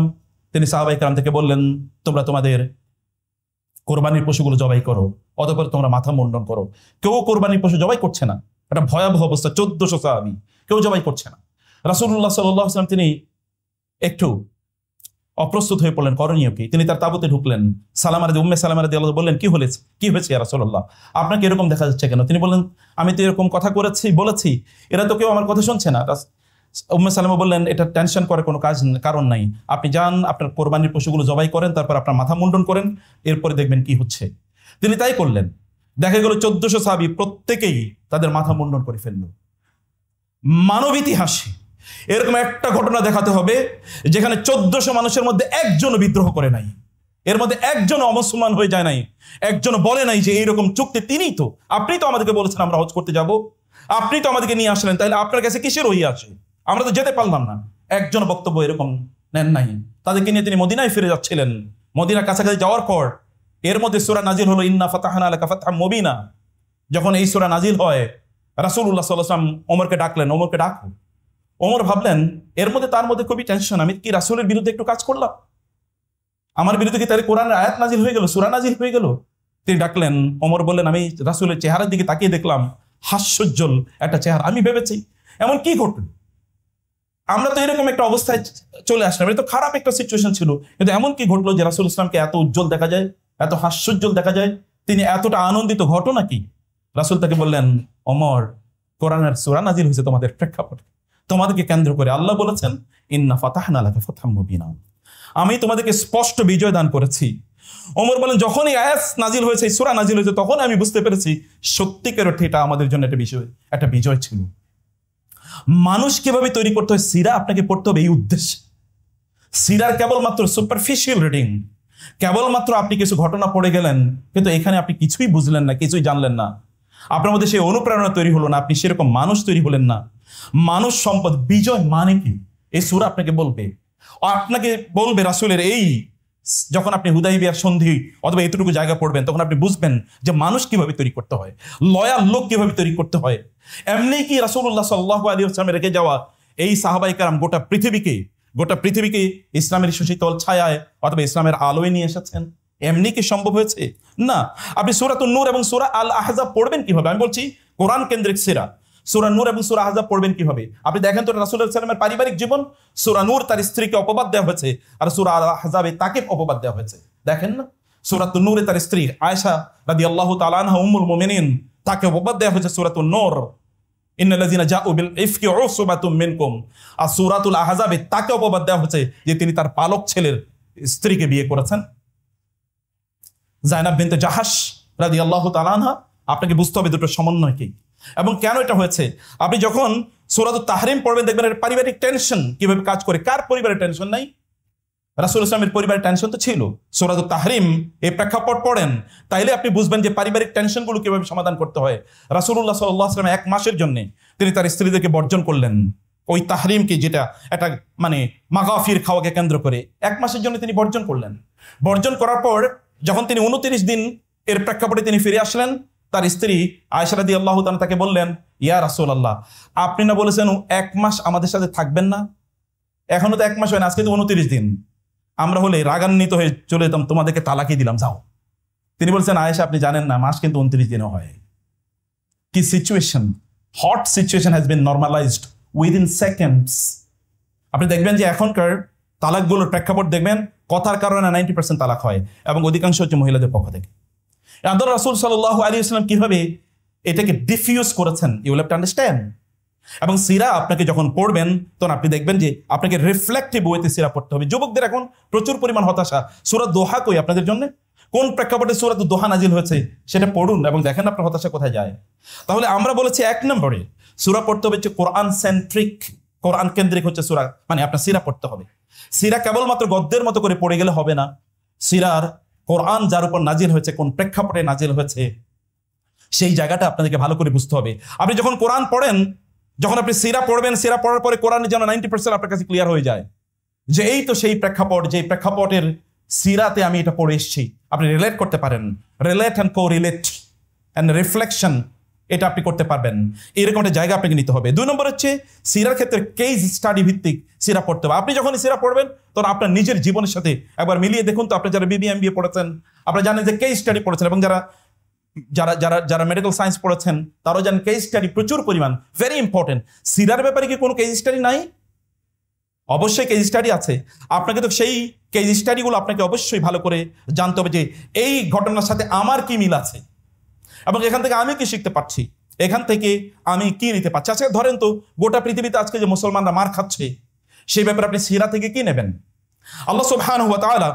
তিনি সাহাবায়ে কেরাম থেকে বললেন, তোমরা তোমাদের কোরবানির পশুগুলো জবাই করো, অতঃপর তোমরা মাথা মুন্ডন করো। কেউ কোরবানির পশু জবাই করছে না। এটা ভয়াবহ অবস্থা। 1400 সাহাবী, কেউ জবাই করছে না। রাসূলুল্লাহ সাল্লাল্লাহু আলাইহি ওয়াসাল্লাম তিনি একটু অপ্রস্তুত হয়ে পড়লেন, করণীয় কি? তিনি তার তাঁবুতে ঢুকলেন। উম্মে সালামা রাদিয়াল্লাহু বললেন, কি হয়েছে ইয়া রাসূলুল্লাহ, আপনাকে এরকম দেখা যাচ্ছে কেন? তিনি বললেন, আমি তো এরকম কথা বলেছি, এরা তো কেউ আমার কথা শুনছে না। উম্মে সালামা বললেন, এটা টেনশন করে কোনো কারণ নাই, আপনি যান আপনার কোরবানির পশুগুলো জবাই করেন, তারপর আপনার মাথা মুন্ডন করেন, এরপরে দেখবেন কি হচ্ছে। তিনি তাই করলেন। দেখা গেল 1400 সাহাবী প্রত্যেকেই তাদের মাথা মুন্ডন করে ফেললো। মানব ইতিহাসে এরকম একটা ঘটনা দেখাতে হবে যেখানে 1400 মানুষের মধ্যে একজনও বিদ্রোহ করে নাই, এর মধ্যে একজন অমুসলমান হয়ে যায় নাই, একজন বলে নাই যে এইরকম চুক্তি তিনিই তো, আপনি তো আমাদেরকে বলেছেন আমরা হজ করতে যাব, আপনি তো আমাদেরকে নিয়ে আসলেন, তাহলে আপনার কাছে কিসের ওহী আছে, আমরা তো যেতে পারলাম না। একজন বক্তব্য এরকম নেন নাই। তাদেরকে নিয়ে তিনি মদিনায় ফিরে যাচ্ছিলেন। মদিনার কাছাকাছি যাওয়ার পর এর মধ্যে সূরা নাজিল হলো, ইন্না ফাতাহনা লাকা ফাতহাম মুবিনা। যখন এই সূরা নাজিল হয়, রাসূলুল্লাহ সাল্লাল্লাহু আলাইহি ওয়াসাল্লাম ওমরকে ডাকলেন, ওমরকে ডাকো। ওমর ভাবলেন এর মধ্যে তার মধ্যে খুবই টেনশন, আমি কি রাসূলের বিরুদ্ধে একটু কাজ করলাম, আমার বিরুদ্ধে কি তাহলে কোরআনের আয়াত নাজিল হয়ে গেল, সূরা নাজিল হয়ে গেল। তিনি ডাকলেন, ওমর বললেন, আমি রাসূলের চেহারার দিকে তাকিয়ে দেখলাম হাস্যোজ্জ্বল একটা চেহারা, আমি ভেবেছি এমন কি ঘটল, আমরা তো এরকম একটা অবস্থায় চলে আসলাম, এটা তো খারাপ একটা সিচুয়েশন ছিল, কিন্তু এমন কি ঘটলো যে রাসূল ইসলামকে এত উজ্জ্বল দেখা যায়, এত হাস্যোজ্জ্বল দেখা যায়, তিনি এতটা আনন্দিত, ঘটনা কি? রাসূল তাকে বললেন, ওমর, কোরআনের সূরা নাজিল হয়েছে তোমাদের প্রেক্ষাপটে, তোমাদেরকে কেন্দ্র করে আল্লাহ বলেছেন, ইন্না ফাতাহনা লাকা ফাতহাম মুবিনা, আমি তোমাদেরকে স্পষ্ট বিজয় দান করেছি। ওমর বলেন, যখন এই আয়াত নাজিল হয়েছে, সূরা নাজিল হয়েছে, তখন আমি বুঝতে পেরেছি সত্যিকার অর্থে এটা আমাদের জন্য একটা বিজয় ছিল। মানুষ কিভাবে তৈরি করতে হয়, সিরা আপনাকে পড়তে হবে এই উদ্দেশ্যে। সিরার কেবলমাত্র সুপারফিশিয়াল রিডিং, কেবলমাত্র আপনি কিছু ঘটনা পড়ে গেলেন, কিন্তু এখানে আপনি কিছুই বুঝলেন না, কিছুই জানলেন না, আপনার মধ্যে সেই অনুপ্রেরণা তৈরি হলো না, আপনি সেরকম মানুষ তৈরি হলেন না। মানুষ সম্পদ বিজয় মানে কি, এই সূরা আপনাকে বলবে রাসূলের এই, যখন আপনি হুদাইবিয়ার সন্ধি অথবা এতটুকু জায়গা পড়বেন, তখন আপনি বুঝবেন যে মানুষ কিভাবে তৈরি করতে হয়, লয়াল লোক কিভাবে তৈরি করতে হয়। এমনি কি রাসূলুল্লাহ সাল্লাল্লাহু আলাইহি ওয়াসাল্লাম রেখে যাওয়া এই সাহাবায়ে কেরাম গোটা পৃথিবীকে ইসলামের সুশীতল ছায়ায় অথবা ইসলামের আলোয় নিয়ে এসেছেন? এমনি কি সম্ভব হয়েছে? না। আপনি সূরাতুন নূর এবং সূরা আল আহজাব পড়বেন কিভাবে? আমি বলছি কোরআন কেন্দ্রিক সিরা, সূরা নূর এবং সূরা আহজাব পড়বেন কিভাবে? আপনি দেখেন তো রাসূলুল্লাহ সাল্লাল্লাহু আলাইহি ওয়াসাল্লামের পারিবারিক জীবন, সূরা নূর তার স্ত্রীকে অপবাদ দেওয়া হয়েছে, আর সূরা আল আহজাবে তাকে অপবাদ দেওয়া হয়েছে। দেখেন না, সূরাতুন নূরে তার স্ত্রী আয়েশা রাদিয়াল্লাহু তাআলা আনহা উম্মুল মুমিনিন, তাকে অপবাদ দেওয়া হয়েছে সূরাতুন নূর, ইন্নাল্লাযিনা জাউ বিল ইফকি উসবাতুম মিনকুম। আর সূরাতুল আহজাবে তাকে অপবাদ দেওয়া হয়েছে যে তিনি তার পালক ছেলের স্ত্রীকে বিয়ে করেছেন, যায়নাব বিনতে জাহাশ রাদিয়াল্লাহু তাআলা আনহা। আপনাকে বুঝতে হবে দুটো সমন্বয় কি এবং কেন এটা হয়েছে। আপনি যখন সূরাতুত তাহরিম পড়বেন, দেখবেন এর পারিবারিক টেনশন কিভাবে কাজ করে। কার পরিবারের টেনশন নাই? রাসূল ইসলামের পরিবারের টেনশন তো ছিল। সূরাতুত তাহরিম এই প্রেক্ষাপট পড়েন, তাইলে আপনি বুঝবেন যে পারিবারিক টেনশনগুলো কিভাবে সমাধান করতে হয়। রাসূলুল্লাহ সাল্লাল্লাহু আলাইহি ওয়াসাল্লাম 1 মাসের জন্য তিনি তার স্ত্রীদেরকে বর্জন করলেন, ওই তাহরিমকে, যেটা একটা মাগাফির খাওয়াকে কেন্দ্র করে 1 মাসের জন্য তিনি বর্জন করলেন। বর্জন করার পর যখন তিনি 29 দিন এর প্রেক্ষাপটে তিনি ফিরে আসলেন, তার স্ত্রী আয়েশা রাদিয়াল্লাহু তাআলা তাকে বললেন, ইয়া রাসূলুল্লাহ, আপনি না বলেছেন 1 মাস আমাদের সাথে থাকবেন না? এখনো তো 1 মাস হয় না, আজকে তো 29 দিন। আমরা হলে রাগান্বিত হয়ে চলে যেতাম, তোমাদেরকে তালাকই দিলাম, যাও। তিনি বলছেন, আয়েশা আপনি জানেন না, মাস কিন্তু 29 দিনও হয়। কি situation, hot situation has been normalised within seconds. আপনি দেখবেন যে এখনকার তালাকগুলোর প্রেক্ষাপট দেখবেন, কথার কারণে 90% তালাক হয় এবং অধিকাংশ হচ্ছে মহিলাদের পক্ষ থেকে। আদর রাসূল সাল্লাল্লাহু আলাইহি ওয়াসাল্লাম কিভাবে এটাকে ডিফিউজ করেছেন, you will have to understand. এবং সিরা আপনাকে যখন পড়বেন, তখন আপনি দেখবেন যে আপনাকে রিফ্লেক্টিভ ওয়েতে সিরা পড়তে হবে। যুবকদের এখন প্রচুর পরিমাণ হতাশা, সূরা দোহা কই আপনাদের জন্য? কোন প্রেক্ষাপটে সূরা দোহা নাজিল হয়েছে সেটা পড়ুন এবং দেখেন আপনার হতাশা কোথায় যায়। তাহলে আমরা বলেছি 1 নম্বরে সূরা পড়তে হবে হচ্ছে কোরআন সেন্ট্রিক, কোরআন কেন্দ্রিক হচ্ছে সূরা, আপনার সিরা পড়তে হবে। সিরা কেবলমাত্র গদ্যের মতো করে পড়ে গেলে হবে না। সিরার কোরআন যার উপর নাজিল হয়েছে, কোন প্রেক্ষাপটে নাজিল হয়েছে, সেই জায়গাটা আপনাদেরকে ভালো করে বুঝতে হবে। আপনি যখন কোরআন পড়েন, যখন আপনি সিরা পড়বেন, সিরা পড়ার পরে কোরআনের যেন 90% আপনার কাছে ক্লিয়ার হয়ে যায় যে এই তো সেই প্রেক্ষাপট, যে প্রেক্ষাপটের সিরাতে আমি এটা পড়ে এসেছি। আপনি রিলেট করতে পারেন, relate and correlate and reflection, এটা আপনি করতে পারবেন। এরকম একটা জায়গা আপনাকে নিতে হবে। 2 নম্বর হচ্ছে সিরার ক্ষেত্রে কেস স্টাডি ভিত্তিক সিরা পড়তে হবে। আপনি যখন সিরা পড়বেন, তখন আপনার নিজের জীবনের সাথে একবার মিলিয়ে দেখুন তো। আপনি যারা বিবি MBA পড়েছেন, আপনারা জানেন যে কেস স্টাডি পড়েছেন, এবং যারা মেডিকেল সায়েন্স পড়েছেন তারাও জানেন কেস স্টাডি প্রচুর পরিমাণ, ভেরি ইম্পর্টেন্ট। সিরার ব্যাপারে কি কোনো কেস স্টাডি নাই? অবশ্যই কেস স্টাডি আছে। আপনাকে তো সেই কেস স্টাডিগুলো আপনাকে অবশ্যই ভালো করে জানতে হবে যে এই ঘটনার সাথে আমার কি মিল আছে এবং এখান থেকে আমি কি শিখতে পারছি। এখান থেকে আমি কি নিতে পারছি? আজকে ধরেন তো গোটা পৃথিবীতে আজকে যে মুসলমানরা মার খাচ্ছে, সেই ব্যাপারে আপনি সিরা থেকে কি নেবেন? আল্লাহ সুবহানাহু ওয়া তাআলা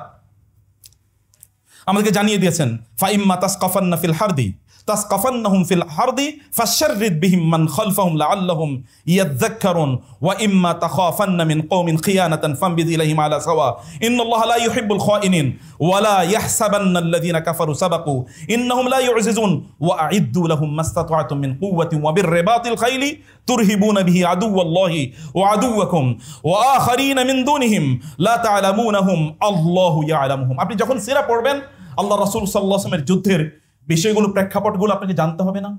আমাদেরকে জানিয়ে দিয়েছেন, ফাইম্মা তাসকাফান্না ফিল হারদি তাসকাফান্নাহুম ফিল হারদি ফাশাররিদ বিহিম মান খালফাহুম লাআল্লাহুম ইয়াযাক্কারুন ওয়া ইম্মা তাখাফান্না মিন কওমিন খিয়ানাতান ফামবিদ ইলাইহিম আলা সাওয়া ইন্নাল্লাহা লা ইউহিব্বুল খাইনিন ওয়া লা ইয়াহসাবান্নাল্লাযীনা কাফারু সাবাকু ইন্নাহুম লা ইউজিজুন ওয়া আ'ইদ্দু লাহুম মাসতাতা'তুম মিন কুওয়াতিন ওয়া বিররিবাতিল খাইলি তুরহিবুনা বিহি আদুওয়াল্লাহি ওয়া আদুওয়াকুম ওয়া আখারিনা মিন দুনিহিম লা তা'লামুনাহুম আল্লাহু ইয়া'লামুহুম। আপনি যখন সিরা পড়বেন, আল্লাহ রাসূল সাল্লাল্লাহু আলাইহি ওয়াসাল্লামের যুদ্ধের বিষয়গুলো, প্রেক্ষাপটগুলো আপনাকে জানতে হবে না?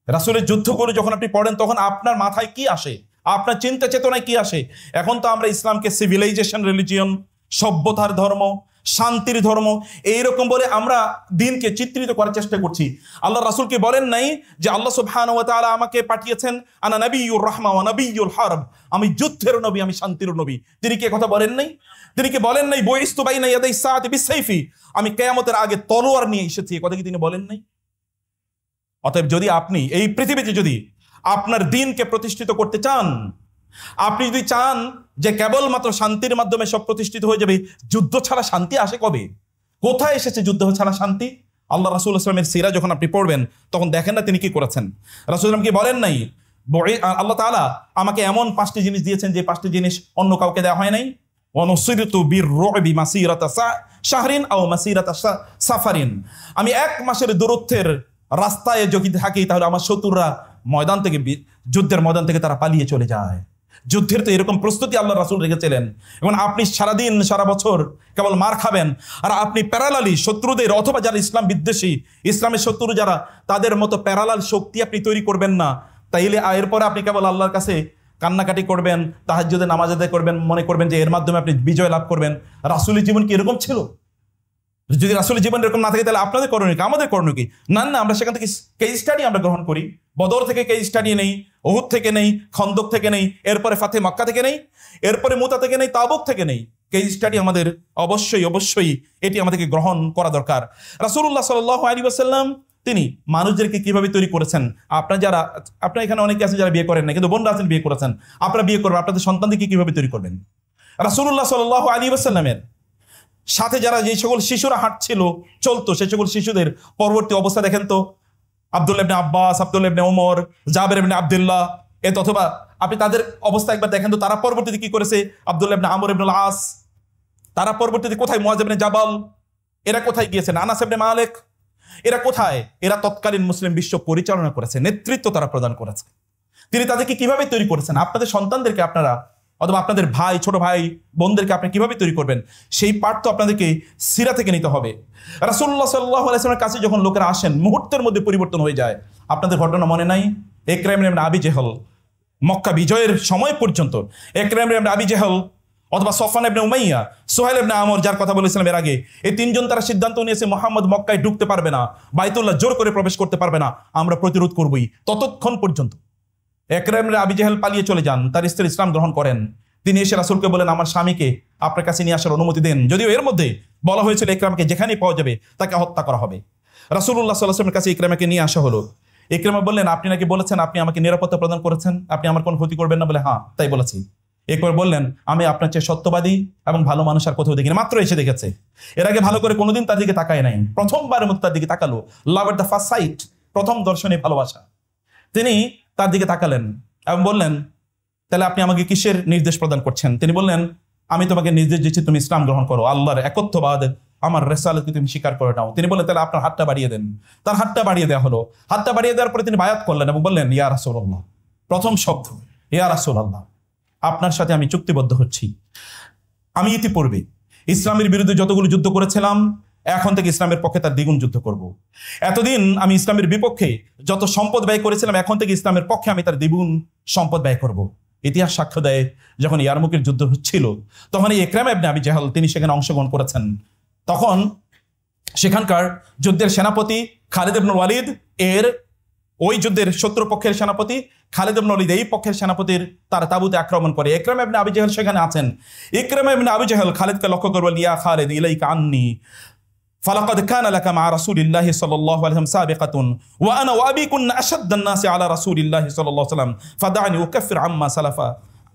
রাসূলের যুদ্ধগুলো যখন আপনি পড়েন তখন আপনার মাথায় কি আসে, আপনার চিন্তা চেতনায় কি আসে? এখন তো আমরা ইসলামকে সিভিলাইজেশন রিলিজিয়ন, সভ্যতার ধর্ম, শান্তির ধর্ম এইরকম বলে আমরা দিনকে চিত্রিত করার চেষ্টা করছি। আল্লাহ রাসূলকে বলেন নাই যে আল্লাহ সুবহানাহু ওয়া তাআলা আমাকে পাঠিয়েছেন আনা নাবিয়্যুর রাহমা ওয়া নাবিয়্যুল হারব, আমি যুদ্ধের নবী, আমি শান্তির নবী। তিনি কি কথা বলেন নাই? তিনি কি বলেন নাই বুইস্তু বাইনা ইয়াদাই সাআতি বিসাইফি, আমি কিয়ামতের আগে তলোয়ার নিয়ে এসেছি? কথা কি তিনি বলেন নাই? অতএব যদি আপনি এই পৃথিবীতে যদি আপনার দ্বীনকে প্রতিষ্ঠিত করতে চান, আপনি যদি চান যে কেবলমাত্র শান্তির মাধ্যমে সব প্রতিষ্ঠিত হয়ে যাবে, যুদ্ধ ছাড়া শান্তি আসে কবে? কোথায় এসেছে যুদ্ধ ছাড়া শান্তি? আল্লাহ রাসূল সাল্লাল্লাহু আলাইহি ওয়াসাল্লামের সিরা যখন আপনি পড়বেন তখন দেখেন না তিনি কি করেছেন? রাসূল সাল্লাল্লাহু আলাইহি ওয়াসাল্লাম কি বলেন নাই আল্লাহ তাআলা আমাকে এমন 5টি জিনিস দিয়েছেন যে 5টি জিনিস অন্য কাউকে দেওয়া হয় নাই? ওয়ানুসিরতু বিররুবি মাসিরাতা শাহরিন আও মাসিরাতা সাফারিন, আমি 1 মাসের দূরত্বের রাস্তায় যদি থাকি তাহলে আমার শত্রুরা ময়দান থেকে, যুদ্ধের ময়দান থেকে তারা পালিয়ে চলে যায়। যুদ্ধের তো এরকম প্রস্তুতি আল্লাহ রাসূল রেখেছিলেন। এবং আপনি সারাদিন সারা বছর কেবল মার খাবেন, আর আপনি প্যারালালি শত্রুদের অথবা যারা ইসলাম বিদ্বেষী, ইসলামের শত্রু যারা, তাদের মতো প্যারালাল শক্তি আপনি তৈরি করবেন না। তাইলে এরপরে আপনি কেবল আল্লাহর কাছে কান্নাকাটি করবেন, তাহাজ্জুদে নামাজ আদায় করবেন, মনে করবেন যে এর মাধ্যমে আপনি বিজয় লাভ করবেন। রাসূলের জীবন কি এরকম ছিল? যদি রাসূলের জীবন এরকম না থাকে তাহলে আপনাদের করণীয় কি, আমাদের করণীয় কি? না না, আমরা সেখান থেকে কেস স্টাডি আমরা গ্রহণ করি। বদর থেকে কেস স্টাডি নেই, উহুদ থেকে নেই, খন্দক থেকে নেই, এরপরে ফাতে মক্কা থেকে নেই, এরপরে মুতা থেকে নেই, তাবুক থেকে নেই। কেস স্টাডি আমাদের অবশ্যই এটি আমাদেরকে গ্রহণ করা দরকার। রাসূলুল্লাহ সাল্লাল্লাহু আলাইহি ওয়াসাল্লাম তিনি মানুষদেরকে কিভাবে তৈরি করেছেন? আপনারা এখানে অনেকে আছেন যারা বিয়ে করেন না, কিন্তু বোনরা আছেন বিয়ে করেছেন, আপনারা বিয়ে করবেন, আপনাদের সন্তানদেরকে কিভাবে তৈরি করবেন? রাসূলুল্লাহ সাল্লাল্লাহু আলাইহি ওয়াসাল্লামের সাথে যারা যে সকল শিশুরা হাঁটছিল চলতো, সে সকল শিশুদের পরবর্তী অবস্থা দেখেন তো। আব্দুল্লাহ ইবনে আব্বাস, আব্দুল্লাহ ইবনে ওমর, জাবের ইবনে আব্দুল্লাহ, অথবা আপনি তাদের অবস্থা একবার দেখেন তো, তারা পরবর্তীতে কি করেছে? আব্দুল্লাহ ইবনে আমর ইবনুল আস, তারা পরবর্তীতে কোথায়? মুআয ইবনে জাবাল, এরা কোথায় গিয়েছেন? আনাস ইবনে মালিক, এরা কোথায়? এরা তৎকালীন মুসলিম বিশ্ব পরিচালনা করেছে, নেতৃত্ব তারা প্রদান করেছে। তিনি তাদেরকে কিভাবে তৈরি করেছেন? আপনাদের সন্তানদেরকে আপনারা অথবা আপনাদের ভাই, ছোট ভাই বোনদেরকে আপনি কিভাবে তৈরি করবেন, সেই পাঠ তো আপনাদেরকে সিরা থেকে নিতে হবে। রাসূলুল্লাহ সাল্লাল্লাহু আলাইহি ওয়াসাল্লামের কাছে যখন লোকেরা আসেন, মুহূর্তের মধ্যে পরিবর্তন হয়ে যায়। আপনাদের ঘটনা মনে নাই? ইকরাম ইবনে আবি জেহল, মক্কা বিজয়ের সময় পর্যন্ত ইকরাম ইবনে আবি জেহল অথবা সফওয়ান ইবনে উমাইয়া, সুহাইল ইবনে আমর, যার কথা বলেছিলাম এর আগে, এই 3 জন তারা সিদ্ধান্ত নিয়েছে মুহাম্মদ মক্কায় ঢুকতে পারবে না, বাইতুল্লাহ জোর করে প্রবেশ করতে পারবে না, আমরা প্রতিরোধ করবই। ততক্ষণ পর্যন্ত ইকরাম ইবনে আবি জেহল পালিয়ে চলে যান, তার স্ত্রী ইসলাম গ্রহণ করেন। তিনি এসে রাসূলকে বলেন, আমার স্বামীকে আপনার কাছে নিয়ে আসার অনুমতি দেন। যদিও এর মধ্যে বলা হয়েছিল ইকরামকে যেখানেই পাওয়া যাবে তাকে হত্যা করা হবে। রাসূলুল্লাহ সাল্লাল্লাহু আলাইহি ওয়াসাল্লামের কাছে ইকরামকে নিয়ে আসা হলো। ইকরামা বললেন, আপনি নাকি বলেছেন আপনি আমাকে নিরাপত্তা প্রদান করেছেন, আপনি আমার কোনো ক্ষতি করবেন না? বলে, হ্যাঁ তাই বলেছি। একবার বললেন, আমি আপনার চেয়ে সত্যবাদী এবং ভালো মানুষ আর কোথাও দেখিনি, মাত্র এসে দেখেছে, এর আগে ভালো করে কোনোদিন তার দিকে তাকায় নাই, প্রথমবারের মতো তার দিকে তাকালো। লাভ এট দ্য ফার্স্ট সাইট, প্রথম দর্শনে ভালোবাসা। তিনি তার দিকে তাকালেন এবং বললেন, তাহলে আপনি আমাকে কিসের নির্দেশ প্রদান করছেন? তিনি বললেন, আমি তোমাকে নির্দেশ দিচ্ছি তুমি ইসলাম গ্রহণ করো, আল্লাহর একত্ববাদ, আমার রিসালাতকে তুমি স্বীকার করে নাও। তিনি বললেন, তাহলে আপনার হাতটা বাড়িয়ে দেন। তার হাতটা বাড়িয়ে দেওয়া হলো। হাতটা বাড়িয়ে দেওয়ার পরে তিনি বায়াত করলেন এবং বললেন, ইয়া রাসূলুল্লাহ, প্রথম শব্দ ইয়া রাসূলুল্লাহ, আপনার সাথে আমি চুক্তিবদ্ধ হচ্ছি। আমি ইতিপূর্বে ইসলামের বিরুদ্ধে যতগুলো যুদ্ধ করেছিলাম, এখন থেকে ইসলামের পক্ষে তার দ্বিগুণ যুদ্ধ করব। এতদিন আমি ইসলামের বিপক্ষে যত সম্পদ ব্যয় করেছিলাম, এখন থেকে ইসলামের পক্ষে আমি তার দ্বিগুণ সম্পদ ব্যয় করব। ইতিহাস সাক্ষ্য দেয়, যখন ইয়ারমুকের যুদ্ধ হচ্ছিল তখন এই ইকরামা ইবনে আবি জাহল তিনি সেখানে অংশগ্রহণ করেছেন। তখন সেখানকার যুদ্ধের সেনাপতি খালিদ ইবনে ওয়ালিদ, এর ওই যুদ্ধের শত্রুপক্ষের সেনাপতি খালিদ ইবনে ওয়ালিদ এই পক্ষের সেনাপতির তার তাঁবুতে আক্রমণ করে। ইকরামা ইবনে আবি জাহল সেখানে আছেন। ইকরামা ইবনে আবি জাহল খালিদকে লক্ষ্য করে বলল, ইয়া খালিদ ইলাইকা আন্নী ফালাকাদ কানা লাকা মা রাসূলিল্লাহি সাল্লাল্লাহু আলাইহি ওয়াসাল্লাম সাবিকাতুন ওয়া আনা ওয়া আবী কুননা আশাদ্দান নাসি আলা রাসূলিল্লাহি সাল্লাল্লাহু আলাইহি ওয়াসাল্লাম ফাদানি উকাফির আম্মা সালাফা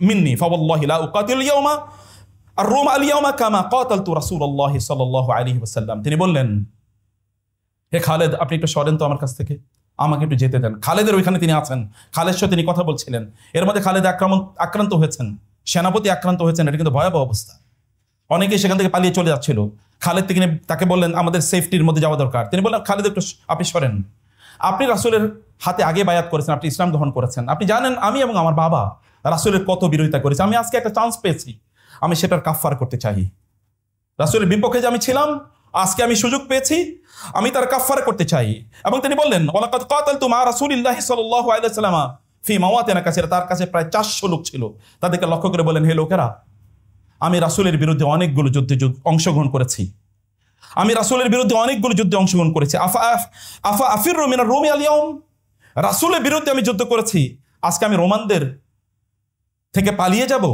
মিন্নি ফাওয়াল্লাহি লা উকাতিল ইয়াওমা আর-রুম আল-ইয়াওমা কামা কাতালতু রাসূলুল্লাহি সাল্লাল্লাহু আলাইহি ওয়াসাল্লাম। তিনি বললেন, হে খালেদ, আপনি একটু সরেন তো আমার কাছ থেকে, আমাকে একটু যেতে দেন। খালেদের ওইখানে তিনি আছেন, খালেদের সাথে তিনি কথা বলছিলেন। এর মধ্যে খালেদ আক্রান্ত হয়েছেন, সেনাপতি আক্রান্ত হয়েছেন। এটা কিন্তু ভয়াবহ অবস্থা। অনেকেই সেখান থেকে পালিয়ে চলে যাচ্ছিল। খালেদ তাকে বললেন আমাদের সেফটির মধ্যে যাওয়া দরকার। তিনি বললেন, খালেদ একটু আপনি সরেন, আপনি রাসূলের হাতে আগে বায়াত করেছেন, আপনি ইসলাম গ্রহণ করেছেন, আপনি জানেন আমি এবং আমার বাবা রাসূলের কত বিরোধিতা করেছি। আমি আজকে একটা চান্স পেয়েছি, আমি সেটার কাফফার করতে চাই। রাসূলের বিপক্ষে যে আমি ছিলাম, আজকে আমি সুযোগ পেয়েছি, আমি তার কাফফারা করতে চাই। এবং তিনি বললেন, ওয়ালাকাদ কাতালতু মা রাসূলিল্লাহি সাল্লাল্লাহু আলাইহি ওয়াসাল্লাম ফি মাওয়াতিনা কাসীরা। তার কাছে প্রায় 400 লোক ছিল। তাদেরকে লক্ষ্য করে বলেন, হে লোকেরা, আমি রাসূলের বিরুদ্ধে অনেকগুলো যুদ্ধে অংশগ্রহণ করেছি, আমি রাসূলের বিরুদ্ধে অনেকগুলো যুদ্ধে অংশগ্রহণ করেছি। আফা আফিরু মিনার রুমি আল ইয়াউম, রাসূলের বিরুদ্ধে আমি যুদ্ধ করেছি, আজকে আমি রোমানদের থেকে পালিয়ে যাব?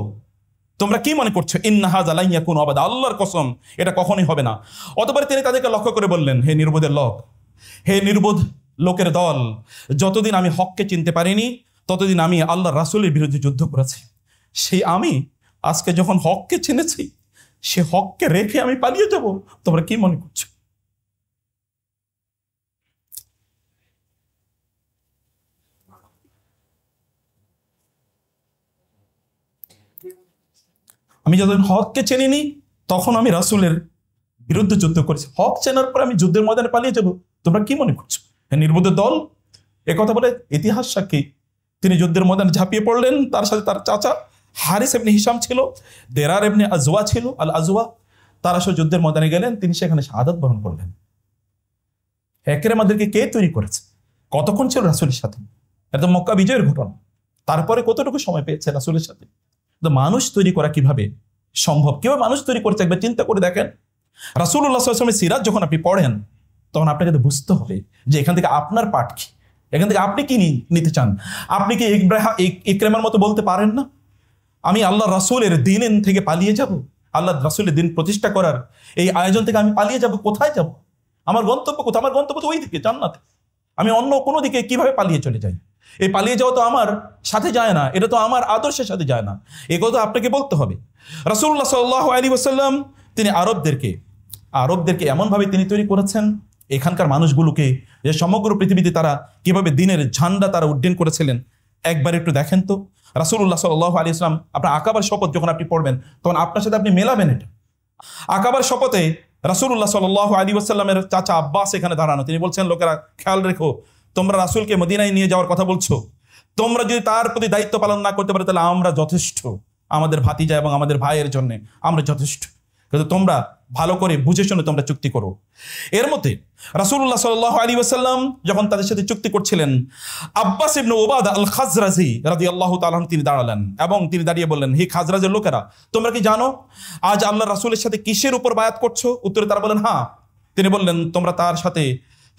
তোমরা কি মনে করছো? ইন্না হাযা লা ইয়াকুনু আবাদা, আল্লাহর কসম এটা কখনোই হবে না। অতঃপর তিনি তাদেরকে লক্ষ্য করে বললেন, হে নির্বোধের লোক, হে নির্বোধ লোকের দল, যতদিন আমি হককে চিনতে পারিনি ততদিন আমি আল্লাহর রাসূলের বিরুদ্ধে যুদ্ধ করেছি। সেই আমি আজকে যখন হককে চিনেছি, সে হককে রেখে আমি পালিয়ে যাব? তোমরা কি মনে করছো? আমি যতদিন হককে চিনিনি তখন আমি রাসূলের বিরুদ্ধে যুদ্ধ করেছি, হক চেনার পর আমি যুদ্ধের ময়দানে পালিয়ে যাব? তোমরা কি মনে করছো? নির্বোধের দল। এ কথা বলে ইতিহাস সাক্ষী, তিনি যুদ্ধের ময়দানে ঝাঁপিয়ে পড়লেন। তার সাথে তার চাচা হারিস ইবনে হিশাম ছিল, দেরার ইবনে আজওয়া ছিল, আল আজওয়া। তারা সব যুদ্ধের ময়দানে গেলেন, তিনি সেখানে শাহাদাত বরণ করলেন। ইকরামাদেরকে কে তৈরি করেছে? কতক্ষণ ছিল রাসূলের সাথে? এটা মক্কা বিজয়ের ঘটনা। তারপরে কতটুকু সময় পেয়েছে রাসূলের সাথে? তো মানুষ তৈরি করা কিভাবে সম্ভব? কিভাবে মানুষ তৈরি করছে একবার চিন্তা করে দেখেন। রাসূলুল্লাহ সাল্লাল্লাহু আলাইহি ওয়াসাল্লামের সিরাত যখন আপনি পড়েন, তখন আপনাকে বুঝতে হবে যে এখান থেকে আপনার পাঠ কি, এখান থেকে আপনি কি নিতে চান। আপনি কি ইকরামার মতো বলতে পারেন না, আমি আল্লাহ রাসূলের দিন থেকে পালিয়ে যাব? আল্লাহ রাসূলের দিন প্রতিষ্ঠা করার এই আয়োজন থেকে আমি পালিয়ে যাব? কোথায় যাব? আমার গন্তব্য কোথায়? আমার গন্তব্য তো ওই দিকে, জান্নাতে। আমি অন্য কোনো দিকে কিভাবে পালিয়ে চলে যাই? এই পালিয়ে যাওয়া তো আমার সাথে যায় না, এটা তো আমার আদর্শের সাথে যায় না। এই কথা আপনাকে বলতে হবে। রাসূলুল্লাহ সাল্লাল্লাহু আলাইহি ওয়াসাল্লাম তিনি আরবদেরকে এমনভাবে তিনি তৈরি করেছেন, এখানকার মানুষগুলোকে, যে সমগ্র পৃথিবীতে তারা কিভাবে দিনের ঝান্ডা তারা উড্ডীন করেছিলেন, একবার একটু দেখেন তো। রাসূলুল্লাহ সাল্লাল্লাহু আলাইহি ওয়াসাল্লাম আপনার আকাবার শপথ যখন আপনি পড়বেন, তখন আপনার সাথে আপনি মেলাবেন এটা। আকাবার শপথে রাসূলুল্লাহ সাল্লাল্লাহু আলাইহি ওয়াসাল্লামের চাচা আব্বাস এখানে দাঁড়ানো। তিনি বলছেন, লোকেরা খেয়াল রেখো, তোমরা রাসূলকে মদিনায় নিয়ে যাওয়ার কথা বলছো, তোমরা যদি তার প্রতি দায়িত্ব পালন না করতে পারো তাহলে আমরা যথেষ্ট, আমাদের ভাতিজা এবং আমাদের ভাইয়ের জন্য আমরা যথেষ্ট, কিন্তু তোমরা ভালো করে বুঝে শুনে তোমরা চুক্তি করো। এর মধ্যে রাসূলুল্লাহ সাল্লাল্লাহু আলাইহি ওয়াসাল্লাম যখন তাদের সাথে চুক্তি করছিলেন, আব্বাস ইবনে উবাদা আল খাজরাজি রাদিয়াল্লাহু তাআলা আনহু তিনি দাঁড়ালেন এবং তিনি দাঁড়িয়ে বললেন, হে খাজরাজের লোকেরা, তোমরা কি জানো আজ আল্লাহ রাসূলের সাথে কিসের উপর বায়াত করছো? উত্তরে তারা বলেন, হ্যাঁ। তিনি বললেন, তোমরা তার সাথে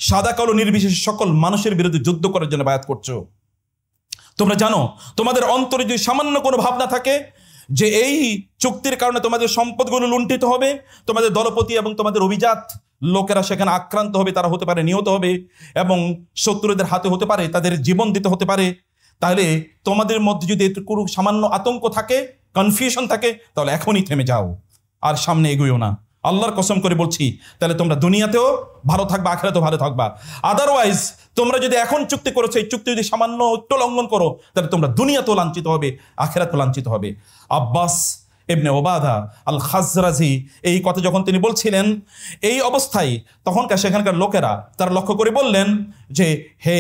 সাদা কালো নির্বিশেষে সকল মানুষের বিরুদ্ধে যুদ্ধ করার জন্য বায়াত করছো। তোমরা জানো তোমাদের অন্তরে যদি সামান্য কোনো ভাবনা থাকে যে এই চুক্তির কারণে তোমাদের সম্পদগুলো লুণ্ঠিত হবে, তোমাদের দলপতি এবং তোমাদের অভিজাত লোকেরা সেখানে আক্রান্ত হবে, তারা হতে পারে নিহত হবে এবং শত্রুদের হাতে হতে পারে তাদের জীবন দিতে হতে পারে, তাহলে তোমাদের মধ্যে যদি একটু সামান্য আতঙ্ক থাকে, কনফিউশন থাকে, তাহলে এখনই থেমে যাও, আর সামনে এগোয়ো না। আল্লাহর কসম করে বলছি, তাহলে তোমরা দুনিয়াতেও ভালো থাকবা, আখিরাতেও ভালো থাকবা। আদারওয়াইজ তোমরা যদি এখন চুক্তি করেছো, এই চুক্তি যদি সামান্য একটু লঙ্ঘন করো, তাহলে তোমরা দুনিয়াতেও লাঞ্ছিত হবে, আখিরাতেও লাঞ্ছিত হবে। আব্বাস ইবনে উবাদা আল খাজরাজি এই কথা যখন তিনি বলছিলেন, এই অবস্থায় তখনকার সেখানকার লোকেরা তারা লক্ষ্য করে বললেন যে, হে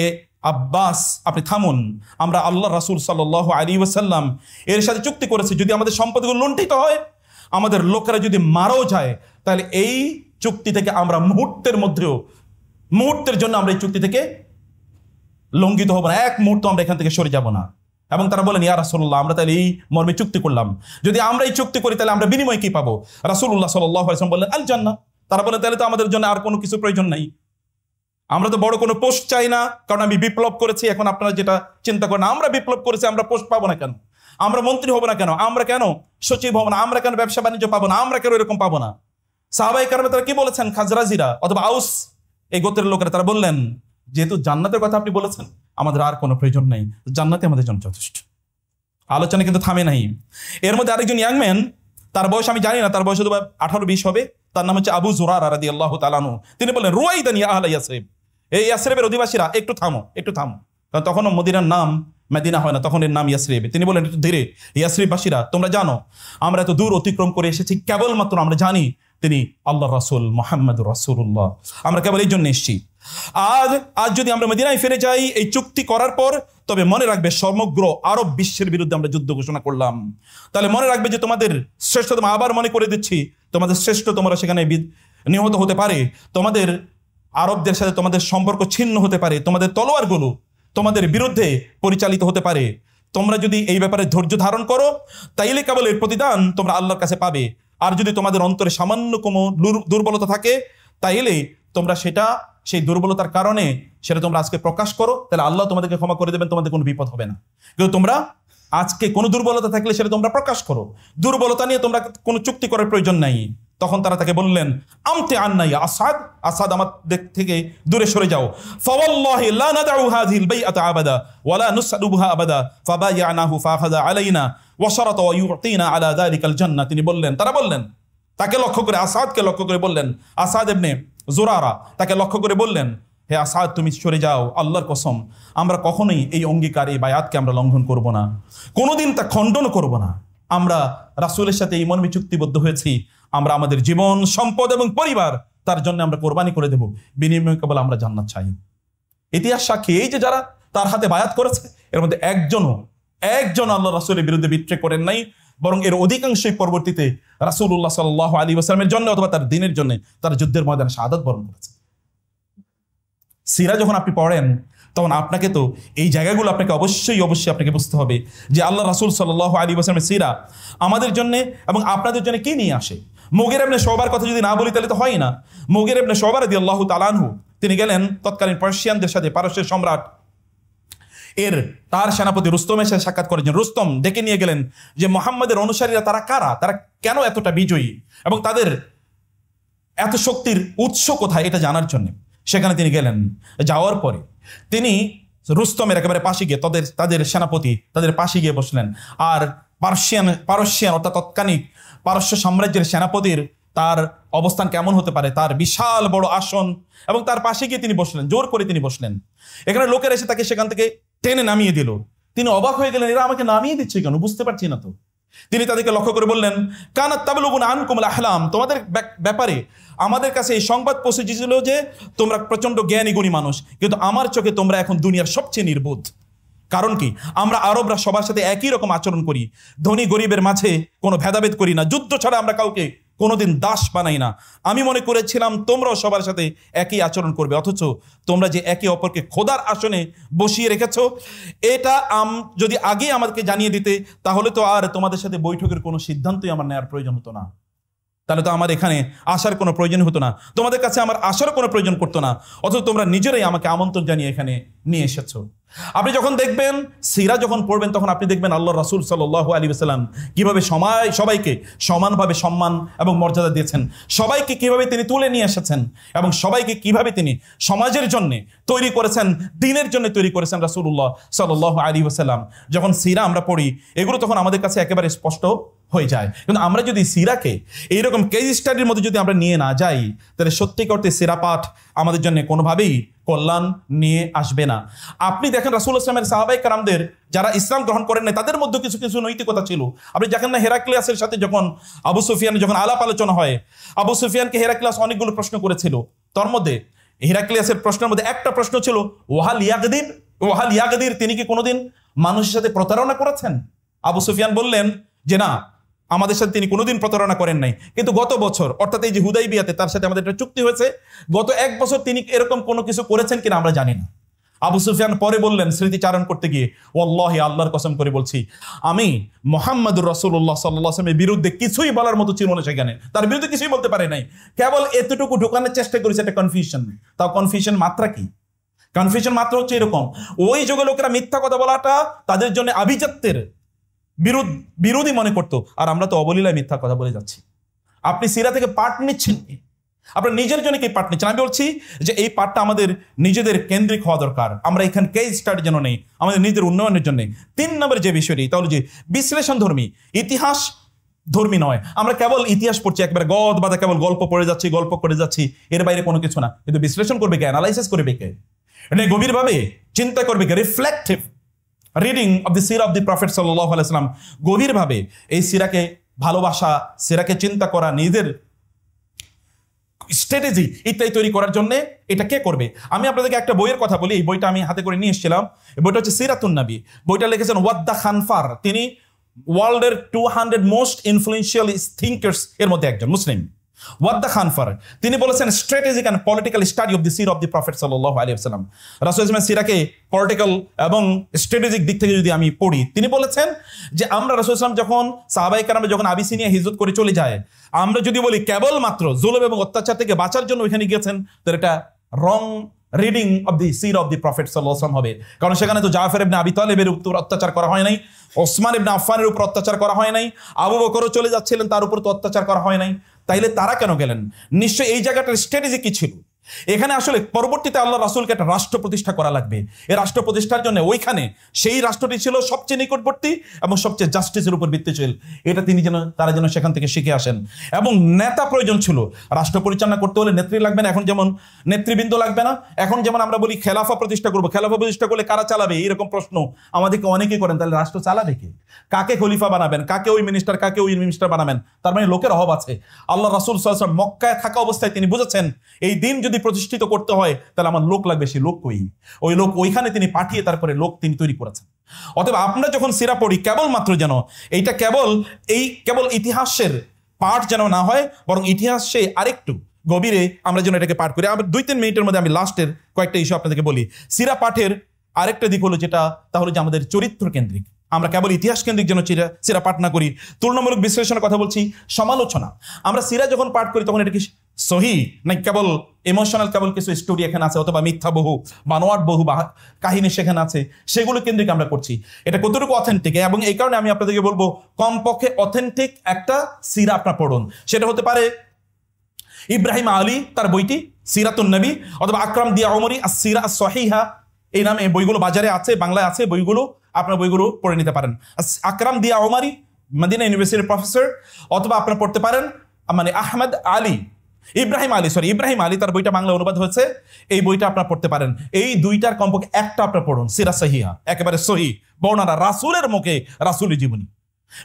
আব্বাস, আপনি থামুন, আমরা আল্লাহ রাসূল সাল্লাল্লাহু আলাইহি ওয়াসাল্লাম এর সাথে চুক্তি করেছি, যদি আমাদের সম্পদগুলো লুণ্ঠিত হয়, আমাদের লোকেরা যদি মারাও যায়, তাহলে এই চুক্তি থেকে আমরা মুহূর্তের জন্য আমরা এই চুক্তি থেকে লঙ্ঘিত হব না, এক মুহূর্ত আমরা এখান থেকে সরে যাব না। এবং তারা বলেন, ইয়া রাসূলুল্লাহ, আমরা তাহলে এই মর্মে চুক্তি করলাম, যদি আমরা এই চুক্তি করি তাহলে আমরা বিনিময় কি পাবো? রাসূলুল্লাহ সাল্লাল্লাহু আলাইহি ওয়াসাল্লাম বললেন, আল জান্নাহ। তারা বলেন, তাহলে তো আমাদের জন্য আর কোনো কিছু প্রয়োজন নাই, আমরা তো বড় কোনো পোস্ট চাই না, কারণ আমি বিপ্লব করেছি। এখন আপনারা যেটা চিন্তা করেন, আমরা বিপ্লব করেছি, আমরা পোস্ট পাবো না কেন? আমরা মন্ত্রী হব না কেন? আমরা কেন সচিব হব না? আমরা কেন ব্যবসা বাণিজ্য পাবো না? আমরা কেন এরকম পাবো না? সাহাবায়ে কেরাম তারা কি বলেছেন? খাজরাজিরা অথবা আউস এই গোত্রের লোকেরা তারা বললেন, যেহেতু জান্নাতের কথা আপনি বলেছেন, আমাদের আর কোনো প্রয়োজন নেই, জান্নাতে আমাদের জন্য যথেষ্ট। আলোচনা কিন্তু থামে নাই। এর মধ্যে আরেকজন ইয়াংম্যান, তার বয়স আমি জানি না, তার বয়স হয়তো 18-20 হবে, তার নাম হচ্ছে আবু জুরারা রাদিয়াল্লাহু তাআলা আনহু। তিনি বললেন, রুয়াইদান ইয়া আহলা ইয়াসরিব, এই ইয়াসরিবের অধিবাসীরা একটু থামো, একটু থামো। কারণ তখনও মদিনার নাম মদিনা হয় না, তখন এর নাম ইয়াসরিব। তিনি বললেন, একটু ধীরে, ইয়াসরিববাসীরা তোমরা জানো আমরা এত দূর অতিক্রম করে এসেছি কেবলমাত্র আমরা জানি তিনি আল্লাহর রাসূল মুহাম্মদুর রাসূলুল্লাহ, আমরা কেবল এই জন্য এসেছি। আজ যদি আমরা মদিনায় ফিরে যাই এই চুক্তি করার পর, তবে মনে রাখবে সমগ্র আরব বিশ্বের বিরুদ্ধে আমরা যুদ্ধ ঘোষণা করলাম। তাহলে মনে রাখবে যে তোমাদের শ্রেষ্ঠতম, আবার মনে করে দিচ্ছি, তোমাদের শ্রেষ্ঠ তোমরা সেখানে নিহত হতে পারে, তোমাদের আরবদের সাথে তোমাদের সম্পর্ক ছিন্ন হতে পারে, তোমাদের তলোয়ারগুলো তোমাদের বিরুদ্ধে পরিচালিত হতে পারে। তোমরা যদি এই ব্যাপারে ধৈর্য ধারণ করো, তাইলে কেবল এর প্রতিদান তোমরা আল্লাহর কাছে পাবে। আর যদি তোমাদের অন্তরে সামান্য কোনো দুর্বলতা থাকে, তাইলে তোমরা সেই দুর্বলতার কারণে সেটা তোমরা আজকে প্রকাশ করো, তাহলে আল্লাহ তোমাদেরকে ক্ষমা করে দেবেন, তোমাদের কোনো বিপদ হবে না। কিন্তু তোমরা আজকে কোনো দুর্বলতা থাকলে সেটা তোমরা প্রকাশ করো, দুর্বলতা নিয়ে তোমরা কোনো চুক্তি করার প্রয়োজন নাই। তখন তারা তাকে বললেন, আমতে আন্না ইয়া আসাদ, আসাদ আমাদের থেকে দূরে সরে যাও। ফাওয়াল্লাহি লা নাদউ হাযিহিল বাইআতা আবাদা ওয়া লা নুসআলুহা আবাদা ফাবায়ানাহু ফাখাযা আলাইনা ওয়া শারাতা ওয়া ইউতিনা আলা যালিকাল জান্নাহ। তিনি বললেন, তারা বললেন, তাকে লক্ষ্য করে, আসাদকে লক্ষ্য করে বললেন, আসাদ ইবনে জুরারা তাকে লক্ষ্য করে বললেন, হে আসাদ তুমি সরে যাও, আল্লাহর কসম আমরা কখনোই এই অঙ্গীকার, এই বায়াতকে আমরা লঙ্ঘন করব না, কোনোদিন তা খণ্ডন করব না। আমরা রাসূলের সাথে এই মর্মে চুক্তিবদ্ধ হয়েছি, আমরা আমাদের জীবন, সম্পদ এবং পরিবার তার জন্য আমরা কোরবানি করে দেব, বিনিময়ে কেবল আমরা জান্নাত চাই। ইতিহাস সাক্ষী, এই যে যারা তার হাতে বায়াত করেছে, এর মধ্যে একজন আল্লাহ রাসূলের বিরুদ্ধে বিদ্রোহ করেন নাই, বরং এর অধিকাংশই পরবর্তীতে রাসূলুল্লাহ সাল্লাল্লাহু আলাইহি ওয়াসাল্লামের জন্য অথবা তার দ্বীনের জন্য তারা যুদ্ধের ময়দানে শাহাদাত বরণ করেছে। সিরা যখন আপনি পড়েন, তখন আপনাকে তো এই জায়গাগুলো আপনাকে অবশ্যই আপনাকে বুঝতে হবে যে আল্লাহ রাসূল সাল্লাল্লাহু আলাইহি ওয়াসাল্লামের সিরা আমাদের জন্য এবং আপনাদের জন্য কি নিয়ে আসে। মুগীরা ইবনে শুবার কথা যদি না বলি তাহলে তো হয় না। মুগীরা ইবনে শুবা রাদিয়াল্লাহু তাআলা আনহু তিনি গেলেন তৎকালীন পার্সিয়ানদের সাথে, পারস্যের সম্রাট তার সেনাপতি রুস্তমের সাথে সাক্ষাৎ করেছেন। রুস্তম ডেকে নিয়ে গেলেন যে মুহাম্মাদের অনুসারীরা তারা কারা, তারা কেন এতটা বিজয়ী এবং তাদের এত শক্তির উৎস কোথায়, এটা জানার জন্য সেখানে তিনি গেলেন। যাওয়ার পরে তিনি রুস্তমের একেবারে পাশে গিয়ে তাদের সেনাপতি তাদের পাশে গিয়ে বসলেন। আর পারস্যিয়ান অর্থাৎ তৎকালীন পারস্য সাম্রাজ্যের সেনাপতির তার অবস্থান কেমন হতে পারে, তার বিশাল বড় আসন, এবং তার পাশে গিয়ে তিনি বসলেন, জোর করে তিনি বসলেন। এখানে লোকের এসে তাকে সেখান থেকে টেনে নামিয়ে দিল। তিনি অবাক হয়ে গেলেন, এরা আমাকে নামিয়ে দিচ্ছে কেন, বুঝতে পারছি না তো। তিনি তাদেরকে লক্ষ্য করে বললেন, কানাত তাবলুগুনা আনকুমুল আহলাম, তোমাদের ব্যাপারে আমাদের কাছে এই সংবাদ পৌঁছেছিল যে তোমরা প্রচন্ড জ্ঞানী গুণী মানুষ, কিন্তু আমার চোখে তোমরা এখন দুনিয়ার সবচেয়ে নির্বোধ। কারণ কি, আমরা আরবরা সবার সাথে একই রকম আচরণ করি, ধনী গরিবের মাঝে কোনো ভেদাভেদ করি না, যুদ্ধ ছাড়া আমরা কাউকে কোনোদিন দাস বানাই না। আমি মনে করেছিলাম তোমরাও সবার সাথে একই আচরণ করবে, অথচ তোমরা যে একে অপরকে খোদার আসনে বসিয়ে রেখেছ, এটা যদি আগে আমাদেরকে জানিয়ে দিতে, তাহলে তো আর তোমাদের সাথে বৈঠকের কোনো সিদ্ধান্তই আমার নেওয়ার প্রয়োজন হতো না, তাহলে তো আমার এখানে আসার কোনো প্রয়োজন হতো না, তোমাদের কাছে আমার আসারও কোনো প্রয়োজন পড়তো না, অথচ তোমরা নিজেরাই আমাকে আমন্ত্রণ জানিয়ে এখানে নিয়ে এসেছো। আপনি যখন দেখবেন, সিরা যখন পড়বেন, তখন আপনি দেখবেন আল্লাহ রাসূল সাল্লাল্লাহু আলাইহি ওয়াসাল্লাম কিভাবে সবাইকে সমানভাবে সম্মান এবং মর্যাদা দিয়েছেন, সবাইকে কিভাবে তিনি তুলে নিয়ে এসেছেন, এবং সবাইকে কিভাবে তিনি সমাজের জন্য তৈরি করেছেন, দ্বীনের জন্য তৈরি করেছেন রাসূলুল্লাহ সাল্লাল্লাহু আলাইহি ওয়াসাল্লাম। যখন সিরা আমরা পড়ি, এগুলো তখন আমাদের কাছে একেবারে স্পষ্ট হয়ে যায়। কিন্তু আমরা যদি সিরাকে এইরকম কেস স্টাডির মধ্যে যদি আমরা নিয়ে না যাই, তাহলে সত্যিকার অর্থে সিরা পাঠ আমাদের জন্য কোনোভাবেই কল্যাণ নিয়ে আসবে না। আপনি দেখেন রাসূল ইসলামের সাহাবায়ে কেরামদের যারা ইসলাম গ্রহণ করেন না, তাদের মধ্যে কিছু কিছু নৈতিকতা ছিল। আপনি দেখেন না, হেরাক্লিয়াসের সাথে যখন আবু সুফিয়ান যখন আলাপ আলোচনা হয়, আবু সুফিয়ানকে হেরাক্লিয়াস অনেকগুলো প্রশ্ন করেছিল। তার মধ্যে হেরাক্লিয়াসের প্রশ্নের মধ্যে একটা প্রশ্ন ছিল, ওয়াহাল ইয়াগদির, তিনি কি কোনোদিন মানুষের সাথে প্রতারণা করেছেন? আবু সুফিয়ান বললেন যে না, আমাদের সাথে তিনি কোনোদিন প্রতারণা করেন নাই, কিন্তু গত বছর অর্থাৎ এই যে হুদাইবিয়াতে তার সাথে আমাদের একটা চুক্তি হয়েছে, গত 1 বছর তিনি এরকম কোনো কিছু করেছেন কিনা আমরা জানি না। আবু সুফিয়ান পরে বললেন স্মৃতিচারণ করতে গিয়ে, ওয়াল্লাহি আল্লাহর কসম করে বলছি, আমি মুহাম্মদুর রাসূলুল্লাহ সাল্লাল্লাহু আলাইহি ওয়াসাল্লামের বিরুদ্ধে কিছুই বলার মতো ছিল না, সেখানে তার বিরুদ্ধে কিছুই বলতে পারে নাই, কেবল এতটুকু ঢোকানোর চেষ্টা করেছে একটা কনফিউশন। তাও কনফিউশন মাত্রা কি? কনফিউশন মাত্রা হচ্ছে এরকম, ওই যুগে লোকেরা মিথ্যা কথা বলাটা তাদের জন্য আভিজাত্যের বিরোধী মনে করতো, আর আমরা তো অবলীলায় মিথ্যা কথা বলে যাচ্ছি। আপনি সিরা থেকে পাঠ নিচ্ছেন, আপনার নিজের জন্য কি পাঠ নিচ্ছেন? আমি বলছি যে এই পাঠটা আমাদের নিজেদের কেন্দ্রিক হওয়া দরকার। আমরা এখানে কেস স্টাডি যেন নেই, আমাদের নিজেদের উন্নয়নের জন্য। 3 নম্বর যে বিষয়টি, তাহলে যে বিশ্লেষণ ধর্মী, ইতিহাস ধর্মী নয়। আমরা কেবল ইতিহাস পড়ছি, একবার গদ বাদা কেবল গল্প পড়ে যাচ্ছি, গল্প করে যাচ্ছি, এর বাইরে কোনো কিছু না। কিন্তু বিশ্লেষণ করবে কে? অ্যানালাইসিস করবে কে? এটা গভীরভাবে চিন্তা করবে কে? Reflective reading of the Sira of the prophet সাল্লাল্লাহু আলাইহি ওয়াসাল্লাম, গভীরভাবে এই সিরাকে ভালোবাসা, সিরাকে চিন্তা করা, নিজেদের স্ট্র্যাটেজি ইত্যাদি তৈরি করার জন্য এটা কে করবে? আমি আপনাদেরকে একটা বইয়ের কথা বলি, এই বইটা আমি হাতে করে নিয়ে এসেছিলাম। বইটা হচ্ছে সিরাতুন নবী। বইটা লিখেছেন ওয়াদ্দা খানফার। তিনি ওয়ার্ল্ডের 200 মোস্ট ইনফ্লুয়েন্সিয়াল থিঙ্কার্স এর মধ্যে একজন, মুসলিম। ওয়াদ্দা খানফার তিনি বলেছেন strategic and political study of the Sira of the prophet সাল্লাল্লাহু আলাইহি ওয়াসাল্লাম। রাসূল ইসলামের সিরাকে পলিটিক্যাল এবং স্ট্র্যাটেজিক দিক থেকে যদি আমি পড়ি, তিনি বলেছেন যে আমরা রাসূল ইসলাম যখন সাহাবায়ে কেরাম যখন আবিসিনিয়া হিজরত করে চলে যায়, আমরা যদি বলি কেবলমাত্র জুলুম এবং অত্যাচার থেকে বাঁচার জন্য ওইখানে গিয়েছেন, তাহলে এটা রং reading of the Sira of the prophet সাল্লাল্লাহু আলাইহি ওয়াসাল্লাম হবে। কারণ সেখানে তো জাফর ইবনে আবি তালেবের উপর অত্যাচার করা হয় নাই, ওসমান ইবনে আফফানের উপর অত্যাচার করা হয় নাই, আবু বকরও চলে যাচ্ছিলেন, তার উপর তো অত্যাচার করা হয় নাই। তাইলে তারা কেন গেলেন? নিশ্চয়ই এই জায়গাটার স্ট্র্যাটেজি কি ছিল? এখানে আসলে পরবর্তীতে আল্লাহ রাসূলকে একটা রাষ্ট্র প্রতিষ্ঠা করা লাগবে। এই রাষ্ট্র প্রতিষ্ঠার জন্য ওইখানে সেই রাষ্ট্রটি ছিল সবচেয়ে নিকটবর্তী এবং সবচেয়ে জাস্টিসের উপর ভিত্তিশীল। এটা তিনি তারা যেন সেখান থেকে শিখে আসেন। এবং নেতা প্রয়োজন ছিল। রাষ্ট্র পরিচালনা করতে হলে নেত্রী লাগবে না, এখন যেমন নেতৃবৃন্দ লাগবে না। এখন যেমন আমরা বলি খেলাফা প্রতিষ্ঠা করবো, খেলাফা প্রতিষ্ঠা করলে কারা চালাবে, এরকম প্রশ্ন আমাদেরকে অনেকেই করেন। তাহলে রাষ্ট্র চালাবে কে? কাকে খলিফা বানাবেন? কাকে ওই মিনিস্টার, কাকে ওই মিনিস্টার বানাবেন? তার মানে লোকের অভাব আছে। আল্লাহ রাসূল সাল্লাল্লাহু আলাইহি ওয়াসাল্লাম মক্কায় থাকা অবস্থায় তিনি বুঝেছেন এই দিন যদি প্রতিষ্ঠিত করতে হয় তাহলে আমার লোক লাগবে। সেই লোক কই? ওই লোক ওইখানে তিনি পাঠিয়ে তারপরে লোক তিনি তৈরি করেছেন। অতএব আমরা যখন সিরা পড়ি, কেবলমাত্র যেন এইটা কেবল ইতিহাসের পাঠ যেন না হয়, বরং ইতিহাসে আরেকটু গভীরে আমরা যেন এটাকে পাঠ করি। আবার 2-3 মিনিটের মধ্যে আমি লাস্টের কয়েকটা ইস্যু আপনাদেরকে বলি। সিরা পাঠের আরেকটা দিক হলো যেটা, তাহলে যে আমাদের চরিত্র কেন্দ্রিক। আমরা কেবল ইতিহাস কেন্দ্রিক যেন সিরা পাঠ না করি, তুলনামূলক বিশ্লেষণের কথা বলছি, সমালোচনা। আমরা সিরা যখন পাঠ করি তখন এটা কি সহি না কেবল ইমোশনাল, কেবল কিছু স্টোরি এখানে আছে, অথবা মিথ্যা বহু বানোয়াট বহু কাহিনী সেখানে আছে, সেগুলো কেন্দ্রিক আমরা করছি। এটা কতটুকু অথেন্টিক? এবং এই কারণে আমি আপনাদেরকে বলবো কমপক্ষে অথেন্টিক একটা সিরা আপনার পড়ুন। সেটা হতে পারে ইব্রাহিম আলী তার বইটি সিরাতুন নবী, অথবা আকরাম দিয়া ওমরি আস-সিরা আস-সহিহা, এই নামে বইগুলো বাজারে আছে, বাংলায় আছে বইগুলো, আপনার বইগুলো পড়ে নিতে পারেন। আকরাম দিয়া ওমরি মদিনা ইউনিভার্সিটির প্রফেসর, অথবা আপনারা পড়তে পারেন মানে ইব্রাহিম আলী তার বইটা বাংলা অনুবাদ হয়েছে, এই বইটা আপনারা পড়তে পারেন। এই দুইটার কমপক্ষে একটা আপনারা পড়ুন, সিরা সহিহা, একেবারে সহি বর্ণনা, রাসূলের মুখে রাসূলের জীবনী।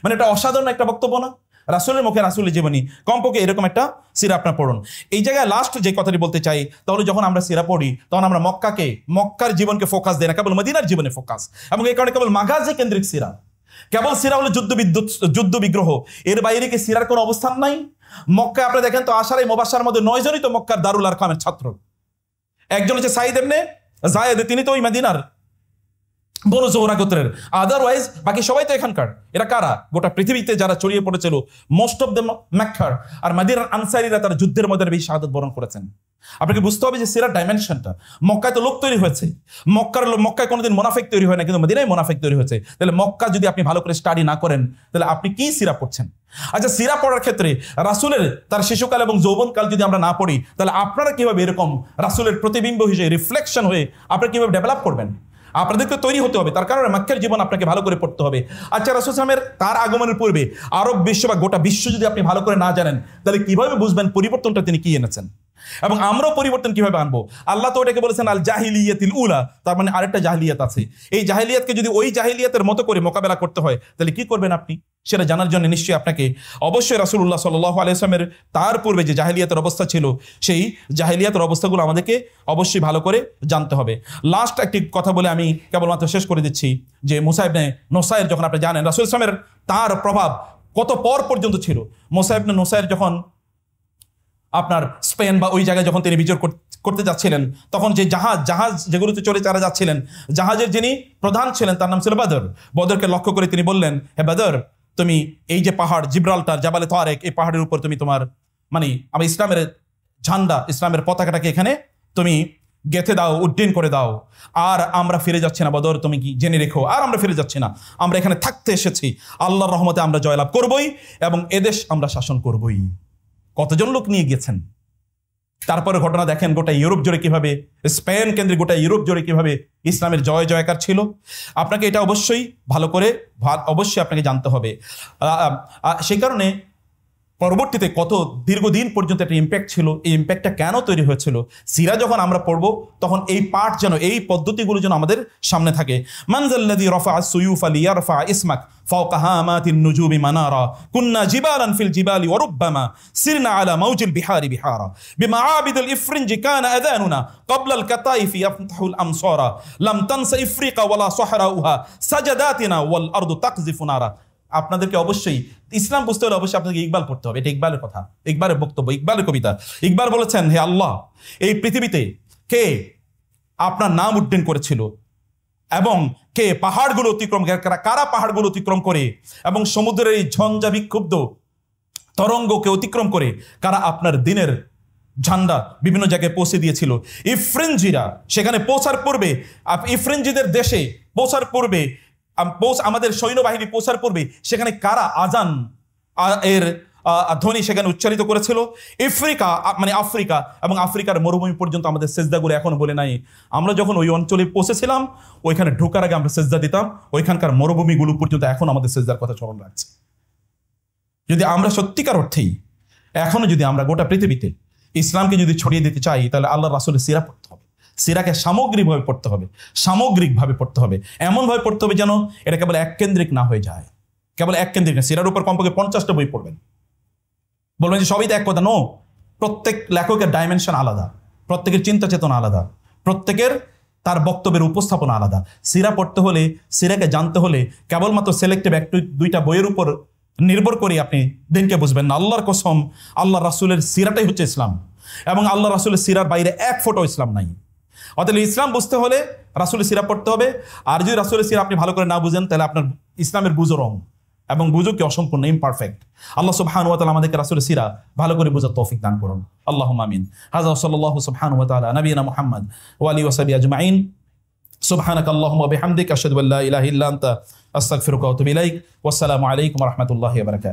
মানে এটা অসাধারণ একটা বক্তব্য না? রাসূলের মুখে রাসূলের জীবনী, কমপক্ষে এরকম একটা সিরা আপনারা পড়ুন। এই জায়গায় লাস্ট যে কথাটি বলতে চাই, তাহলে যখন আমরা সিরা পড়ি তখন আমরা মক্কার জীবনকে ফোকাস দেই না, কেবল মদিনার জীবনে ফোকাস। এবং এই কারণে কেবল মাগাজি কেন্দ্রিক সিরা, কেবল সিরা হলো যুদ্ধ বিগ্রহ, এর বাইরে কি সিরার কোনো অবস্থান নাই? মক্কায় আপনি দেখেন তো আশারায়ে মুবাশশারার মধ্যে 9 জনই তো মক্কার দারুল আরকামের ছাত্র। একজন হচ্ছে সাইদ ইবনে যায়েদ, তিনি তো ওই মদিনার বনু যোহরা গোত্রের। আদারওয়াইজ বাকি সবাই তো এখানকার। এরা কারা? গোটা পৃথিবীতে যারা ছড়িয়ে পড়েছিল, মোস্ট অফ দ্য মক্কার আর মদিনার আনসারীরা তারা যুদ্ধের মধ্যে বেশি শাহাদাত বরণ করেছেন। আপনাকে বুঝতে হবে যে সিরার ডাইমেনশনটা। মক্কায় তো লোক তৈরি হয়েছে, মক্কায় কোনোদিন মুনাফিক তৈরি হয় না, কিন্তু মদিনায় মুনাফিক তৈরি হয়েছে। তাহলে মক্কা যদি আপনি ভালো করে স্টাডি না করেন, তাহলে আপনি কি সিরা পড়ছেন? আচ্ছা, সিরা পড়ার ক্ষেত্রে রাসূলের তার শিশুকাল এবং যৌবনকাল যদি আমরা না পড়ি, তাহলে আপনারা কিভাবে এরকম রাসূলের প্রতিবিম্ব হিসেবে, রিফ্লেকশন হয়ে আপনারা কিভাবে ডেভেলপ করবেন? আপনাদেরকে তৈরি হতে হবে। তার কারণে মক্কার জীবন আপনাকে ভালো করে পড়তে হবে। আচ্ছা, রাসূল সাল্লাল্লাহু আলাইহি ওয়াসাল্লামের তার আগমনের পূর্বে আরব বিশ্ব বা গোটা বিশ্ব যদি আপনি ভালো করে না জানেন, তাহলে কিভাবে বুঝবেন পরিবর্তনটা তিনি কি এনেছেন? এবং আমরাও পরিবর্তন কিভাবে আনবো? আল্লাহ তো এটাকে বলেছেন আল জাহিলিয়াতিল উলা, তার মানে আরেকটা জাহিলিয়াত আছে। এই জাহিলিয়াতকে যদি ওই জাহিলিয়াতের মতো করে মোকাবেলা করতে হয়, তাহলে কি করবেন আপনি? সেটা জানার জন্য নিশ্চয়ই আপনাকে অবশ্যই রাসূলুল্লাহ সাল্লাল্লাহু আলাইহি ওয়াসাল্লামের তার পূর্বে যে জাহিলিয়াতের অবস্থা ছিল, সেই জাহিলিয়াতের অবস্থাগুলো আমাদেরকে অবশ্যই ভালো করে জানতে হবে। লাস্ট একটি কথা বলে আমি কেবলমাত্র শেষ করে দিচ্ছি যে মুসা ইবনে নুসাইর, যখন আপনি জানেন রাসূল সাল্লাল্লাহু আলাইহি ওয়াসাল্লামের তার প্রভাব কত পর পর্যন্ত ছিল। মুসা ইবনে নুসাইর যখন আপনার স্পেন বা ওই জায়গায় যখন তিনি বিচর করতে যাচ্ছিলেন, তখন যে জাহাজ যেগুলোতে চলে তারা যাচ্ছিলেন, জাহাজের যিনি প্রধান ছিলেন তার নাম ছিল বদর। বদরকে লক্ষ্য করে তিনি বললেন, হে বদর, তুমি এই যে পাহাড় জিব্রাল্টার, জাবালে তারেক, এই পাহাড়ের উপর তুমি তোমার মানে আমি ইসলামের ঝান্ডা, ইসলামের পতাকাটাকে এখানে তুমি গেঁথে দাও, উড্ডীন করে দাও। আর আমরা ফিরে যাচ্ছি না বদর, তুমি কি জেনে রেখো, আর আমরা ফিরে যাচ্ছি না, আমরা এখানে থাকতে এসেছি। আল্লাহর রহমতে আমরা জয়লাভ করবই এবং এদেশ আমরা শাসন করবই। কতজন লোক নিয়ে গেছেন। তারপরে ঘটনা দেখেন গোটা ইউরোপ জুড়ে কিভাবে, স্পেন কেন্দ্রে গোটা ইউরোপ জুড়ে কিভাবে ইসলামের জয় জয়কার ছিল। আপনাকে এটা অবশ্যই ভালো করে অবশ্যই আপনাকে জানতে হবে। সেই কারণে পরবর্তীতে কত দীর্ঘদিন পর্যন্ত একটা ইম্প্যাক্ট ছিল। এই ইম্প্যাক্টটা কেন তৈরি হয়েছিল, সিরা যখন আমরা পড়ব তখন এই পাঠ যেন, এই পদ্ধতিগুলো যেন আমাদের সামনে থাকে। মানজাল্লাযী রাফা আস-সুয়ুফা লিয়ারফা ইসমাক ফাওকা হামাতিন নুজুমি মানারা কুন্না জিবালান ফিল জিবালি ওয়া রুব্বামা সিরনা আলা মাউজিল বিহারি বিহারা বিমাআবিদিল ইফরিনজি কানা আযানুনা ক্বাবলা আল কাতাইফি ইয়াফতাহুল আমসারা লাম তানসা ইফরিকা ওয়ালা সাহরাউহা সাজাদাতিনা ওয়াল আরদু তাকযিফু নারা। আপনাদেরকে অবশ্যই ইসলাম বুঝতে হলে অবশ্যই আপনাকে ইকবাল পড়তে হবে। এটা ইকবালের কথা, ইকবালের বক্তব্য, ইকবালের কবিতা। ইকবাল বলেছেন, হে আল্লাহ, এই পৃথিবীতে কে আপনার নাম উড্ডয়ন করেছিল এবং কে পাহাড়গুলো অতিক্রম, কারা পাহাড়গুলো অতিক্রম করে এবং সমুদ্রের এই ঝঞ্ঝা বিক্ষুব্ধ তরঙ্গকে অতিক্রম করে কারা আপনার দিনের ঝান্ডা বিভিন্ন জায়গায় পৌঁছে দিয়েছিল। ইফরিনজিরা সেখানে পৌঁছার পূর্বে, ইফরিনজিদের দেশে পৌঁছার পূর্বে, আমাদের সৈন্যবাহিনী পৌঁছার পূর্বে সেখানে কারা আজান এর ধ্বনি সেখানে উচ্চারিত করেছিল। ইফ্রিকা মানে আফ্রিকা, এবং আফ্রিকার মরুভূমি পর্যন্ত আমাদের সেজদাগুলো এখনো বলে নাই। আমরা যখন ওই অঞ্চলে পৌঁছেছিলাম ওইখানে ঢোকার আগে আমরা সেজদা দিতাম, ওইখানকার মরুভূমিগুলো পর্যন্ত এখন আমাদের সেজদার কথা স্মরণ রাখছে। যদি আমরা সত্যিকার অর্থেই এখনো যদি আমরা গোটা পৃথিবীতে ইসলামকে যদি ছড়িয়ে দিতে চাই, তাহলে আল্লাহ রাসূলের সিরা পড়তে হবে। সিরাকে সামগ্রিকভাবে পড়তে হবে, সামগ্রিকভাবে পড়তে হবে, এমনভাবে পড়তে হবে যেন এটা কেবল এক কেন্দ্রিক না হয়ে যায়। কেবল এক কেন্দ্রিক না, সিরার উপর কমপক্ষে 50টা বই পড়বেন। বলবেন যে সবই তো এক কথা, নো। প্রত্যেক লেখকের ডাইমেনশন আলাদা, প্রত্যেকের চিন্তা চেতনা আলাদা, প্রত্যেকের তার বক্তব্যের উপস্থাপনা আলাদা। সিরা পড়তে হলে, সিরাকে জানতে হলে কেবলমাত্র সিলেক্টিভ এক দুইটা বইয়ের উপর নির্ভর করে আপনি দিনকে বুঝবেন না। আল্লাহর কসম, আল্লাহ রাসূলের সিরাটাই হচ্ছে ইসলাম, এবং আল্লাহ রাসূলের সিরার বাইরে এক ফোঁটা ইসলাম নাই। অতএব ইসলাম বুঝতে হলে রাসূলের সিরা পড়তে হবে। আর যদি রাসূলের সিরা আপনি ভালো করে না বুঝেন, তাহলে আপনার ইসলামের বুঝো রং, এবং বুঝো কি অসম্পূর্ণ, ইমপারফেক্ট। আল্লাহ সুবহানাহু ওয়া তাআলা আমাদেরকে রাসূলের সিরা ভালো করে বোঝার তৌফিক দান করুন। আল্লাহুম্মা আমিন। হাযা সাল্লাল্লাহু সুবহানাহু ওয়া তাআলা নবিয়িনা মুহাম্মদ ওয়া আলিহি ওয়া সাহবিহি আজমাইন। সুবহানাকাল্লাহুম্মা ওয়া বিহামদিকা আশহাদু আল্লা ইলাহা ইল্লা আনতা আস্তাগফিরুকা ওয়া আতুবু ইলাইক। ওয়াসসালামু আলাইকুম ওয়া রাহমাতুল্লাহি ওয়া বারাকাতুহু।